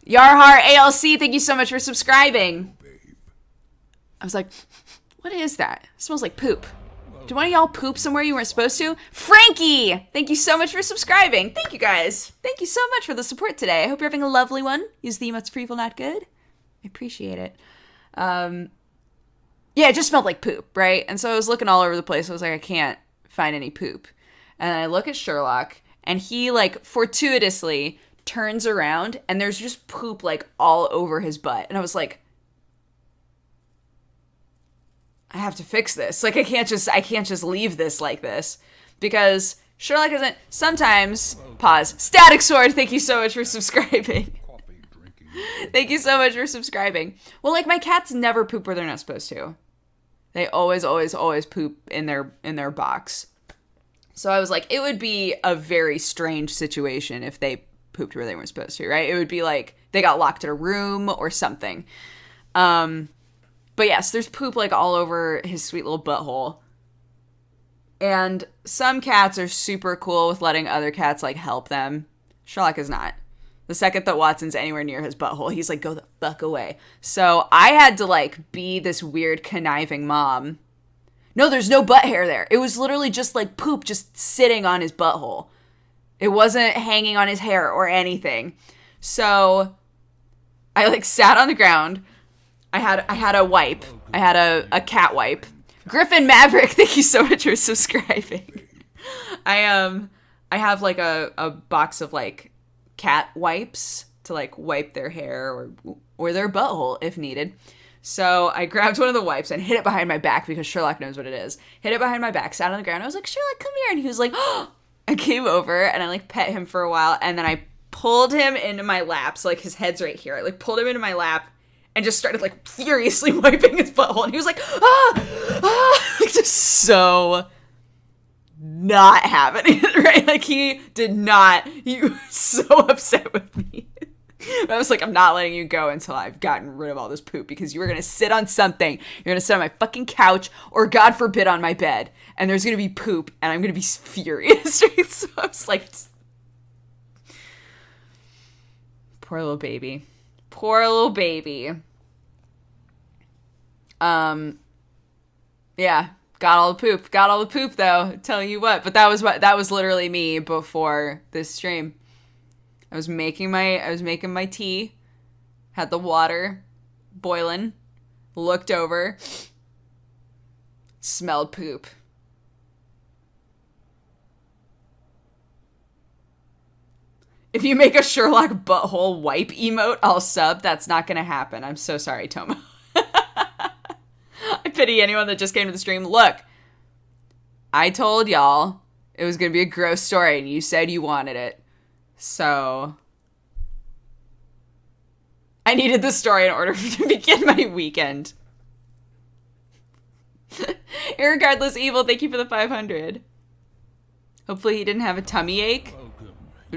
Yarhar ALC, thank you so much for subscribing. I was like, what is that? It smells like poop. Did one of y'all poop somewhere you weren't supposed to? Frankie, thank you so much for subscribing. Thank you, guys. Thank you so much for the support today. I hope you're having a lovely one. Use the emotes for evil, not good. I appreciate it. Yeah, it just smelled like poop, right? And so I was looking all over the place. I was like, I can't find any poop. And I look at Sherlock, and he, like, fortuitously turns around, and there's just poop, like, all over his butt. And I was like, I have to fix this. Like, I can't just leave this like this. Because Sherlock isn't... Sometimes... Pause. Static Sword, thank you so much for subscribing. Thank you so much for subscribing. Well, like, my cats never poop where they're not supposed to. They always poop in their box. So I was like, it would be a very strange situation if they pooped where they weren't supposed to, right? It would be like they got locked in a room or something. But yes, there's poop, like, all over his sweet little butthole. And some cats are super cool with letting other cats, like, help them. Sherlock is not. The second that Watson's anywhere near his butthole, he's like, go the fuck away. So I had to, like, be this weird conniving mom. No, there's no butt hair there. It was literally just, like, poop just sitting on his butthole. It wasn't hanging on his hair or anything. So I, like, sat on the ground. I had a wipe. I had a cat wipe. Griffin Maverick, thank you so much for subscribing. I have, like, a box of, like, cat wipes to, like, wipe their hair or their butthole if needed. So I grabbed one of the wipes and hid it behind my back because Sherlock knows what it is. Hid it behind my back, sat on the ground. I was like, Sherlock, come here. And he was like, oh. I came over and I, like, pet him for a while. And then I pulled him into my lap. So, like, his head's right here. I, like, pulled him into my lap and just started, like, furiously wiping his butthole. And he was like, just so not having it, right? Like, he was so upset with me. I was like, I'm not letting you go until I've gotten rid of all this poop because you were going to sit on something. You're going to sit on my fucking couch or, God forbid, on my bed. And there's going to be poop and I'm going to be furious. Right? So I was like, poor little baby. Poor little baby. Yeah. Got all the poop though. Tell you what. But that was literally me before this stream. I was making my tea, had the water boiling, looked over, smelled poop. If you make a Sherlock butthole wipe emote, I'll sub. That's not gonna happen. I'm so sorry, Tomo. I pity anyone that just came to the stream. Look, I told y'all it was gonna be a gross story, and you said you wanted it. So I needed the story in order to begin my weekend. Irregardless Evil, thank you for the 500. Hopefully he didn't have a tummy ache.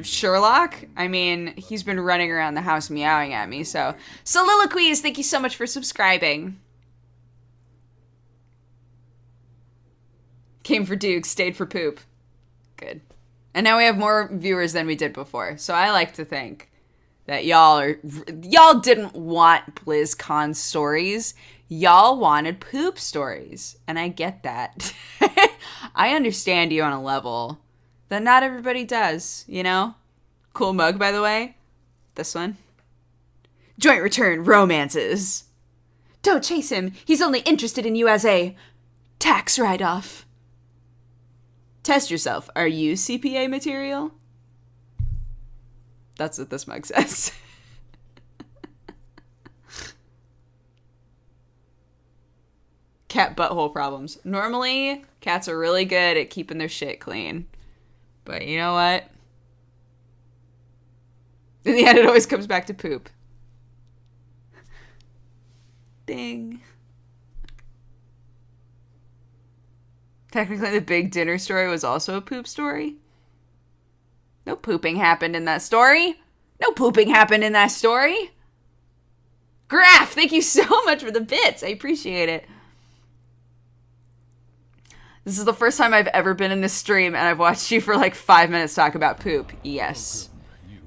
Sherlock? I mean, he's been running around the house meowing at me, so. Soliloquies, thank you so much for subscribing. Came for Duke, stayed for poop. Good. And now we have more viewers than we did before. So I like to think that y'all didn't want BlizzCon stories. Y'all wanted poop stories. And I get that. I understand you on a level that not everybody does, you know? Cool mug, by the way. This one. Joint return romances. Don't chase him. He's only interested in you as a tax write-off. Test yourself. Are you CPA material? That's what this mug says. Cat butthole problems. Normally, cats are really good at keeping their shit clean. But you know what? In the end, it always comes back to poop. Ding. Technically, the big dinner story was also a poop story. No pooping happened in that story. No pooping happened in that story. Graph, thank you so much for the bits. I appreciate it. This is the first time I've ever been in this stream, and I've watched you for like 5 minutes talk about poop. Yes.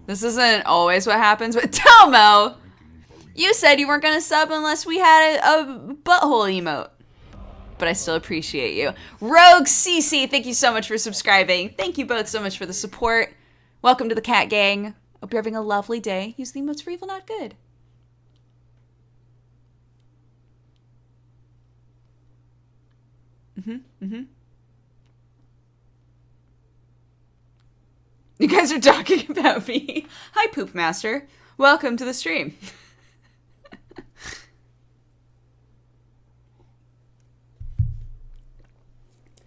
This isn't always what happens, but Tomo, you said you weren't going to sub unless we had a butthole emote. But I still appreciate you. Rogue CC, thank you so much for subscribing. Thank you both so much for the support. Welcome to the Cat Gang. Hope you're having a lovely day. Use the emotes for evil, not good. You guys are talking about me. Hi, Poop Master. Welcome to the stream.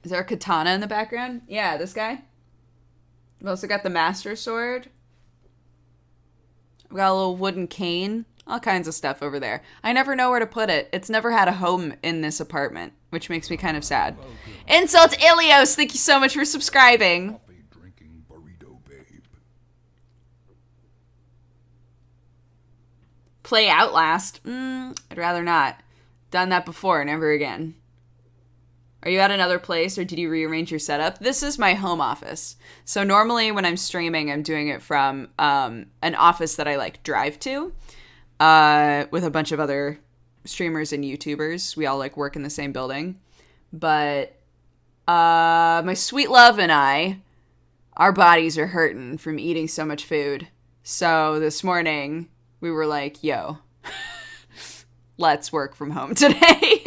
Is there a katana in the background? Yeah, this guy. We've also got the Master Sword. We've got a little wooden cane. All kinds of stuff over there. I never know where to put it. It's never had a home in this apartment, which makes me kind of sad. Insult Ilios, thank you so much for subscribing. Drinking burrito babe. Play Outlast. I'd rather not. Done that before, never again. Are you at another place or did you rearrange your setup? This is my home office. So normally when I'm streaming, I'm doing it from an office that I like drive to with a bunch of other streamers and YouTubers. We all like work in the same building. But my sweet love and I, our bodies are hurting from eating so much food. So this morning we were like, yo, let's work from home today.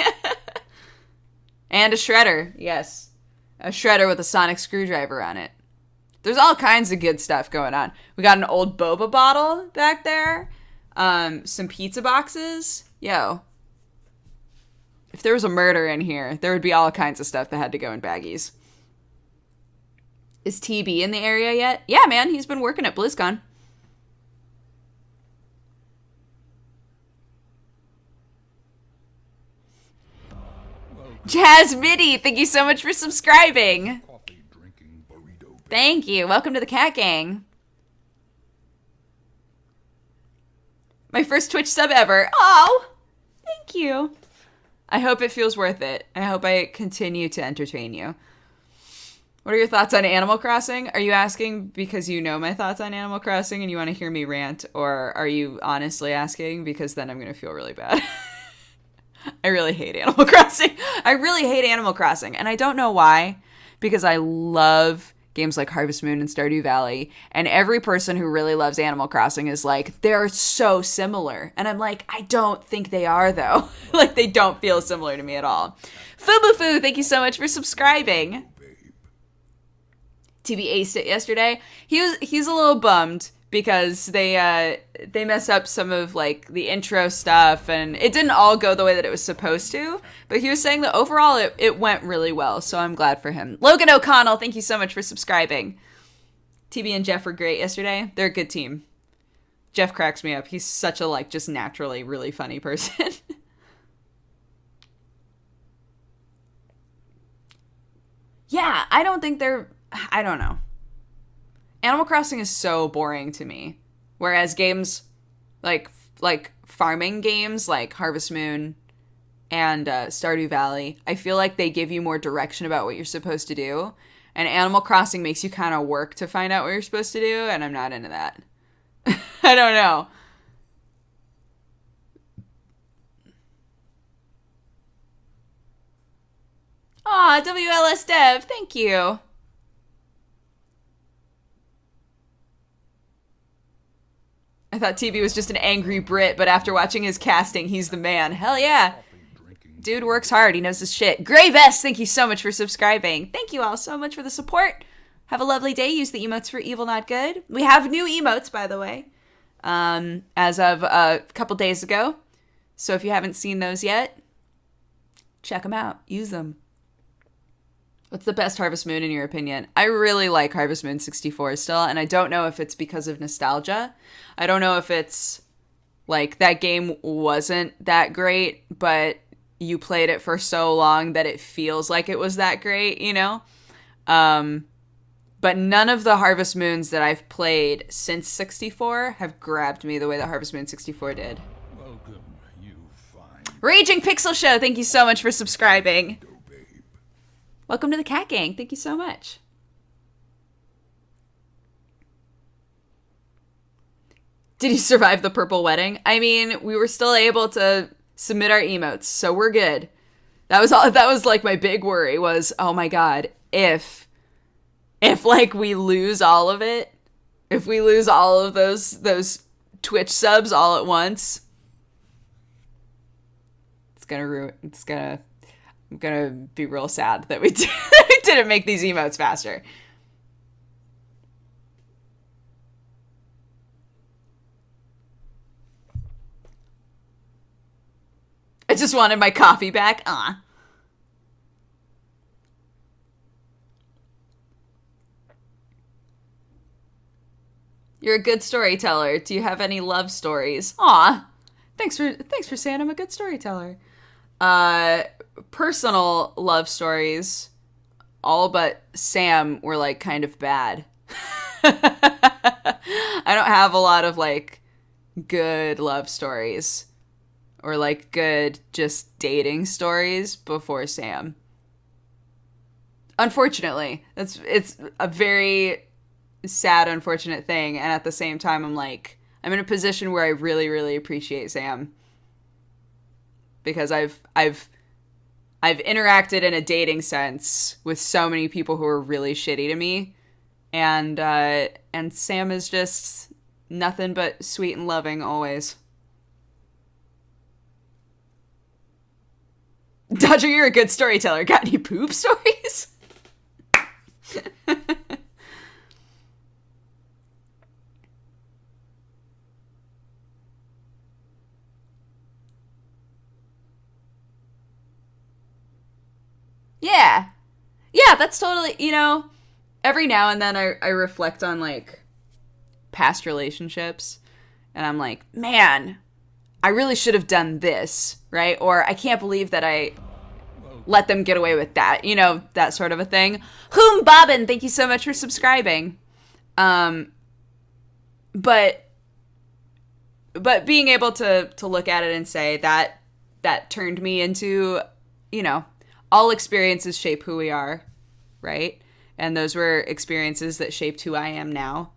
And a shredder, yes. A shredder with a sonic screwdriver on it. There's all kinds of good stuff going on. We got an old boba bottle back there. Some pizza boxes. Yo. If there was a murder in here, there would be all kinds of stuff that had to go in baggies. Is TB in the area yet? Yeah, man. He's been working at BlizzCon. Jazz Midi, thank you so much for subscribing. Coffee drinking burrito babe. Thank you. Welcome to the Cat Gang. My first Twitch sub ever. Oh, thank you. I hope it feels worth it. I hope I continue to entertain you. What are your thoughts on Animal Crossing? Are you asking because you know my thoughts on Animal Crossing and you want to hear me rant? Or are you honestly asking because then I'm going to feel really bad? I really hate Animal Crossing. I really hate Animal Crossing. And I don't know why. Because I love games like Harvest Moon and Stardew Valley. And every person who really loves Animal Crossing is like, they're so similar. And I'm like, I don't think they are, though. Like, they don't feel similar to me at all. Fubufu, thank you so much for subscribing. TB aced it yesterday. He's a little bummed because they messed up some of like the intro stuff and it didn't all go the way that it was supposed to. But he was saying that overall it went really well, so I'm glad for him. Logan O'Connell, thank you so much for subscribing. TB and Jeff were great yesterday. They're a good team. Jeff cracks me up. He's such a like just naturally really funny person. Yeah, I don't think I don't know. Animal Crossing is so boring to me. Whereas games like farming games like Harvest Moon and Stardew Valley, I feel like they give you more direction about what you're supposed to do. And Animal Crossing makes you kind of work to find out what you're supposed to do, and I'm not into that. I don't know. Aw, WLS Dev, thank you. I thought TB was just an angry Brit, but after watching his casting, he's the man. Hell yeah. Dude works hard. He knows his shit. Gray Vest, thank you so much for subscribing. Thank you all so much for the support. Have a lovely day. Use the emotes for evil, not good. We have new emotes, by the way, as of a couple days ago. So if you haven't seen those yet, check them out. Use them. What's the best Harvest Moon in your opinion? I really like Harvest Moon 64 still, and I don't know if it's because of nostalgia. I don't know if it's like that game wasn't that great, but you played it for so long that it feels like it was that great, you know? But none of the Harvest Moons that I've played since 64 have grabbed me the way that Harvest Moon 64 did. Welcome, you fine Raging Pixel Show, thank you so much for subscribing. burrito babe. Welcome to the Cat Gang. Thank you so much. Did you survive the purple wedding? I mean, we were still able to submit our emotes, so we're good. That was like my big worry was, oh my god, if like we lose all of it, if we lose all of those Twitch subs all at once, I'm gonna be real sad that we didn't make these emotes faster. I just wanted my coffee back. You're a good storyteller. Do you have any love stories? Aw. Thanks for saying I'm a good storyteller. Personal love stories, all but Sam were like kind of bad. I don't have a lot of like good love stories or like good just dating stories before Sam. Unfortunately, it's a very sad, unfortunate thing, and at the same time I'm in a position where I really, really appreciate Sam. Because I've interacted in a dating sense with so many people who are really shitty to me, and Sam is just nothing but sweet and loving always. Dodger, you're a good storyteller. Got any poop stories? Yeah. Yeah, that's totally, every now and then I reflect on, like, past relationships, and I'm like, man, I really should have done this, right? Or I can't believe that I let them get away with that, that sort of a thing. Whom Bobbin, thank you so much for subscribing. But being able to look at it and say that turned me into, all experiences shape who we are, right? And those were experiences that shaped who I am now.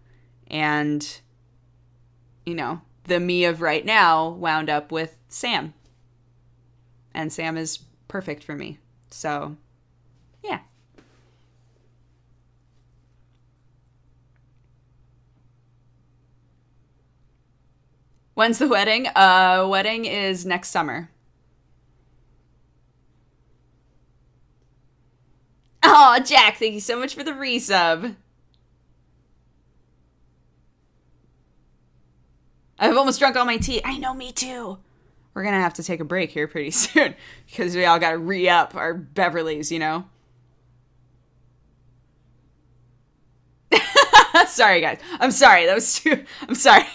And, the me of right now wound up with Sam. And Sam is perfect for me. So, yeah. When's the wedding? Wedding is next summer. Oh, Jack, thank you so much for the resub. I've almost drunk all my tea. I know, me too. We're going to have to take a break here pretty soon because we all got to re-up our Beverleys, Sorry, guys. I'm sorry. That was too... I'm sorry.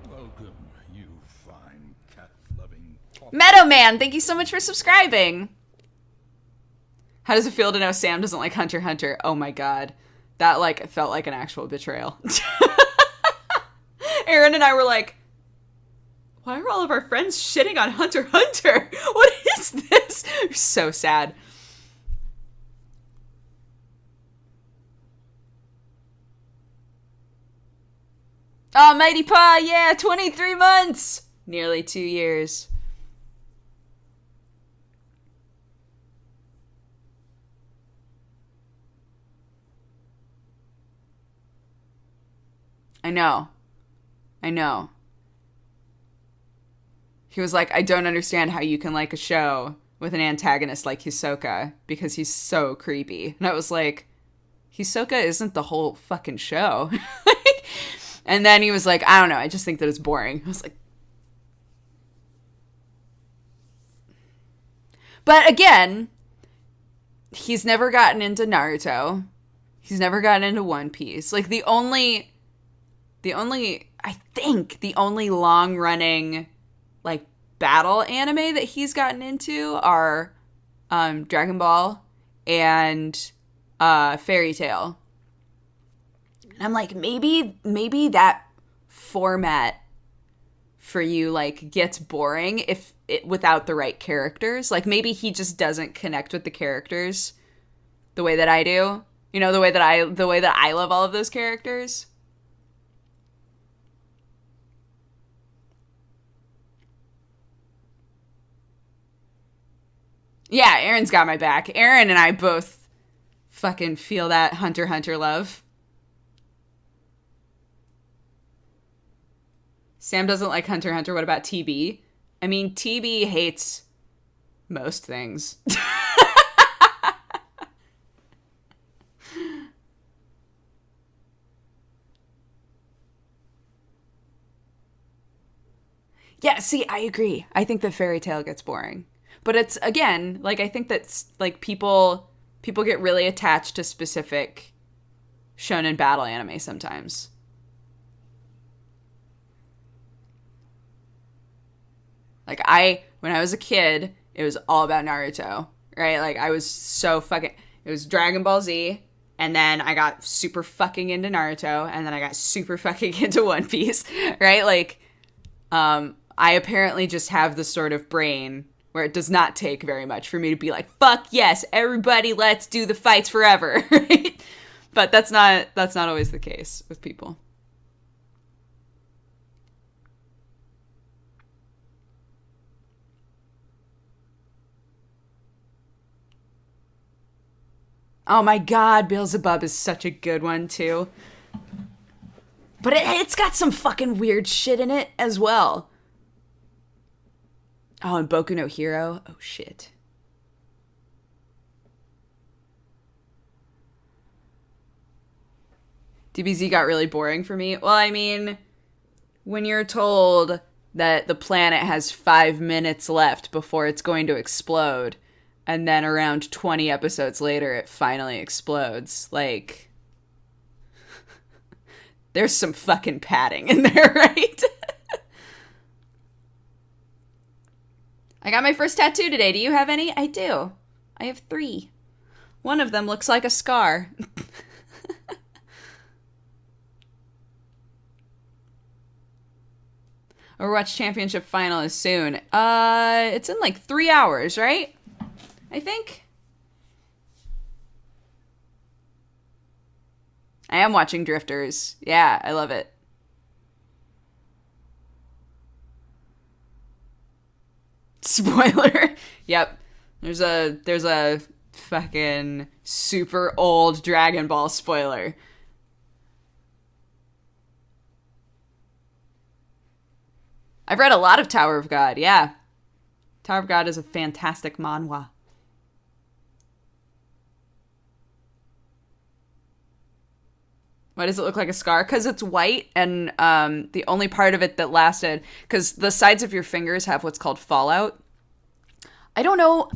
Welcome, you fine cat-loving... Meadow Man, thank you so much for subscribing. How does it feel to know Sam doesn't like Hunter x Hunter? Oh my god. That, felt like an actual betrayal. Aaron and I were like, Why are all of our friends shitting on Hunter x Hunter? What is this? So sad. Oh, Mighty Pa, yeah, 23 months! Nearly 2 years. I know. I know. He was like, I don't understand how you can like a show with an antagonist like Hisoka because he's so creepy. And I was like, Hisoka isn't the whole fucking show. And then he was like, I don't know, I just think that it's boring. I was like, but again, he's never gotten into Naruto. He's never gotten into One Piece. Like the only long running like battle anime that he's gotten into are Dragon Ball and Fairy Tail. And I'm like, maybe that format for you like gets boring if it without the right characters. Like maybe he just doesn't connect with the characters the way that I do. You know, the way that I love all of those characters. Yeah, Aaron's got my back. Aaron and I both fucking feel that Hunter x Hunter love. Sam doesn't like Hunter x Hunter. What about TB? I mean, TB hates most things. Yeah, see, I agree. I think the Fairy Tail gets boring. But it's, again, like, I think that's, like, people get really attached to specific shonen battle anime sometimes. Like, when I was a kid, it was all about Naruto, right? Like, I was so fucking, it was Dragon Ball Z, and then I got super fucking into Naruto, and then I got super fucking into One Piece, right? Like, I apparently just have the sort of brain where it does not take very much for me to be like, fuck yes, everybody, let's do the fights forever, right? But that's not always the case with people. Oh my god, Beelzebub is such a good one too. But it's got some fucking weird shit in it as well. Oh, and Boku no Hero. Oh shit. DBZ got really boring for me. Well, I mean, when you're told that the planet has 5 minutes left before it's going to explode, and then around 20 episodes later it finally explodes, like, there's some fucking padding in there, right? I got my first tattoo today. Do you have any? I do. I have 3. One of them looks like a scar. Overwatch Championship Final is soon. It's in like 3 hours, right? I think. I am watching Drifters. Yeah, I love it. Spoiler. Yep. There's a fucking super old Dragon Ball spoiler. I've read a lot of Tower of God, yeah. Tower of God is a fantastic manhwa. Why does it look like a scar? Because it's white, and the only part of it that lasted... Because the sides of your fingers have what's called fallout. I don't know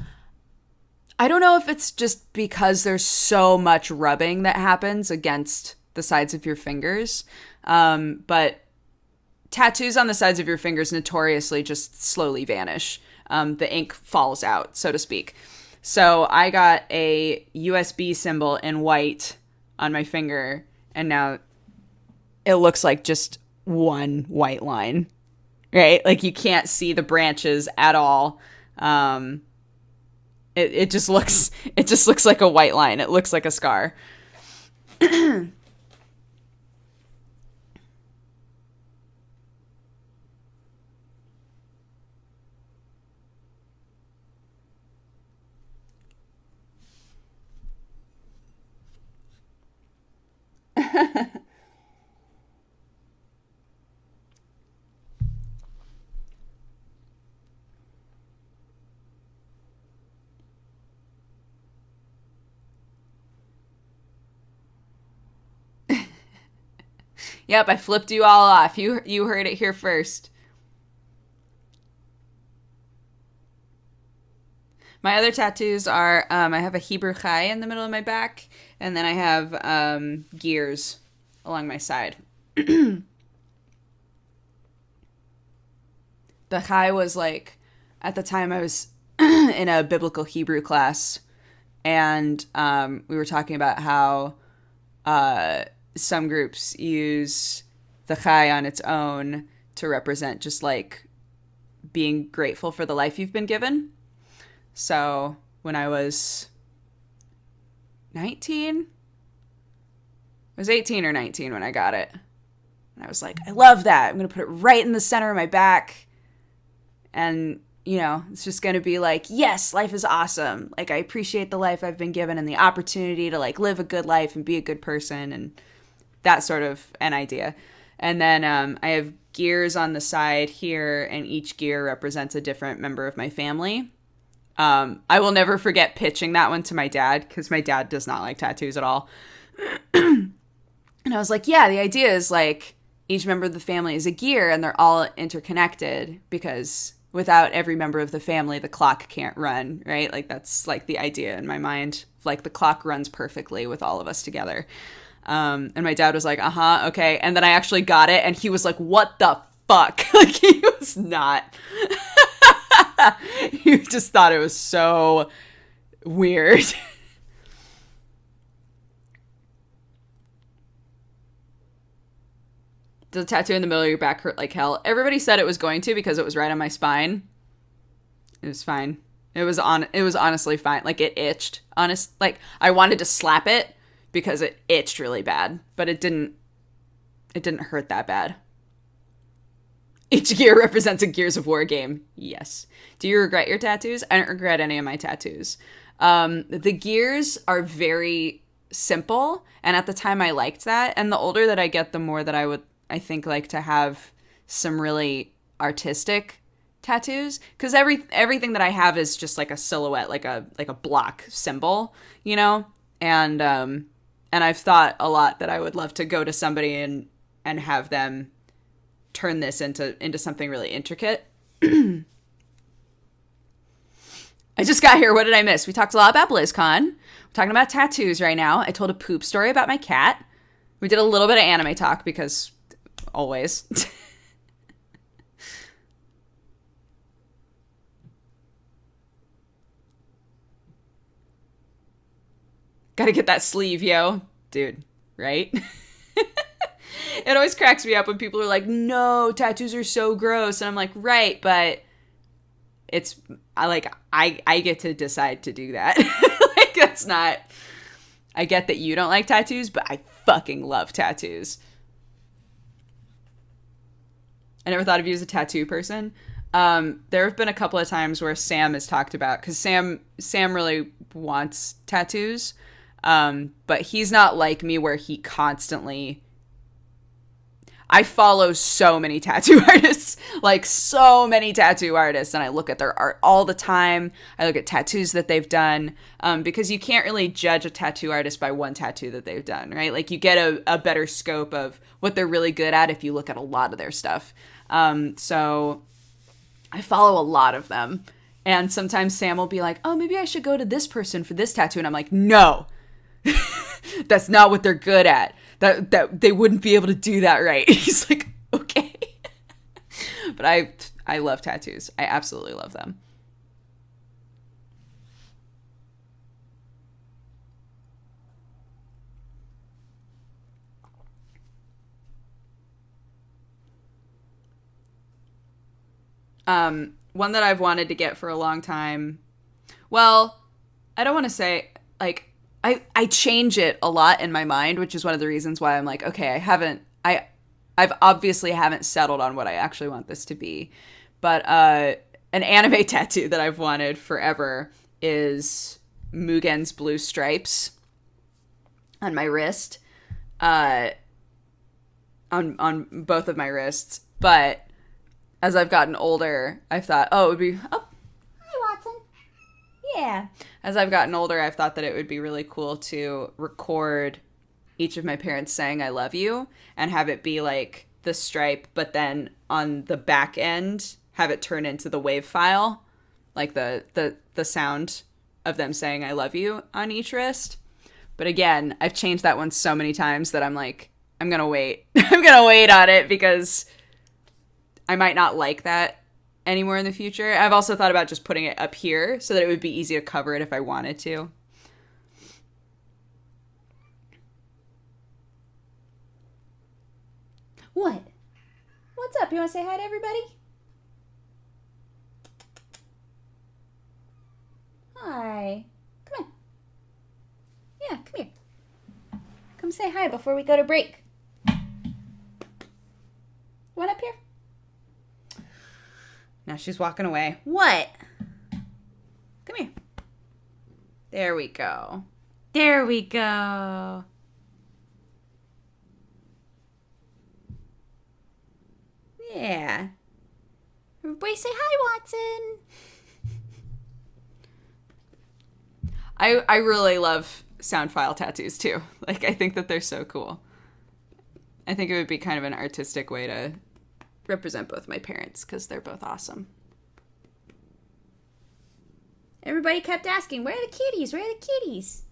if it's just because there's so much rubbing that happens against the sides of your fingers. But tattoos on the sides of your fingers notoriously just slowly vanish. The ink falls out, so to speak. So I got a USB symbol in white on my finger, and now it looks like just one white line, right? Like you can't see the branches at all. It just looks like a white line. It looks like a scar. Yep, I flipped you all off. You heard it here first. My other tattoos are I have a Hebrew Chai in the middle of my back, and then I have gears along my side. The Chai was like, at the time I was in a biblical Hebrew class, and we were talking about how some groups use the Chai on its own to represent just like being grateful for the life you've been given. So when I was 19, I was 18 or 19 when I got it. And I was like, I love that. I'm going to put it right in the center of my back. And, you know, it's just going to be like, yes, life is awesome. Like, I appreciate the life I've been given and the opportunity to, like, live a good life and be a good person and that sort of an idea. And then I have gears on the side here, and each gear represents a different member of my family. I will never forget pitching that one to my dad, because my dad does not like tattoos at all. And I was like, yeah, the idea is like each member of the family is a gear and they're all interconnected, because without every member of the family, the clock can't run, right? Like that's like the idea in my mind. Like the clock runs perfectly with all of us together. And my dad was like, okay. And then I actually got it, and he was like, what the fuck? Like he was not... You just thought it was so weird. Does the tattoo in the middle of your back hurt like hell? Everybody said it was going to, because it was right on my spine. It was fine. It was honestly fine. Like it itched. Like I wanted to slap it because it itched really bad, but it didn't hurt that bad. Each gear represents a Gears of War game. Yes. Do you regret your tattoos? I don't regret any of my tattoos. The gears are very simple, and at the time I liked that. And the older that I get, the more that I think, like to have some really artistic tattoos, because everything that I have is just like a silhouette, like a block symbol, you know. And I've thought a lot that I would love to go to somebody and have them turn this into something really intricate. I just got here. What did I miss? We talked a lot about BlizzCon. We're talking about tattoos right now. I told a poop story about my cat. We did a little bit of anime talk, because always. Gotta get that sleeve, yo. Dude, right? It always cracks me up when people are like, no, tattoos are so gross. And I'm like, right, but I get to decide to do that. Like, that's not, I get that you don't like tattoos, but I fucking love tattoos. I never thought of you as a tattoo person. There have been a couple of times where Sam has talked about, because Sam really wants tattoos, but he's not like me where he constantly... I follow so many tattoo artists, like so many tattoo artists, and I look at their art all the time. I look at tattoos that they've done, because you can't really judge a tattoo artist by one tattoo that they've done, right? Like you get a better scope of what they're really good at if you look at a lot of their stuff. So I follow a lot of them, and sometimes Sam will be like, oh, maybe I should go to this person for this tattoo, and I'm like, no, that's not what they're good at. That they wouldn't be able to do that right. He's like, okay. But I love tattoos. I absolutely love them. One that I've wanted to get for a long time. Well, I don't want to say, like, I change it a lot in my mind, which is one of the reasons why I'm like, okay, I've obviously haven't settled on what I actually want this to be. But an anime tattoo that I've wanted forever is Mugen's blue stripes on my wrist. On both of my wrists. But as I've gotten older, I've thought, oh, it would be... Oh, hi, Watson. Yeah. As I've gotten older, I've thought that it would be really cool to record each of my parents saying I love you and have it be like the stripe, but then on the back end, have it turn into the wave file, like the sound of them saying I love you on each wrist. But again, I've changed that one so many times that I'm like, I'm going to wait. I'm going to wait on it because I might not like that anymore in the future. I've also thought about just putting it up here so that it would be easy to cover it if I wanted to. What? What's up? You want to say hi to everybody? Hi. Come on. Yeah, come here. Come say hi before we go to break. What up here? Now she's walking away. What? Come here. There we go. There we go. Yeah. Everybody say hi, Watson. I really love sound file tattoos too. Like, I think that they're so cool. I think it would be kind of an artistic way to represent both my parents because they're both awesome. Everybody kept asking, where are the kitties? Where are the kitties?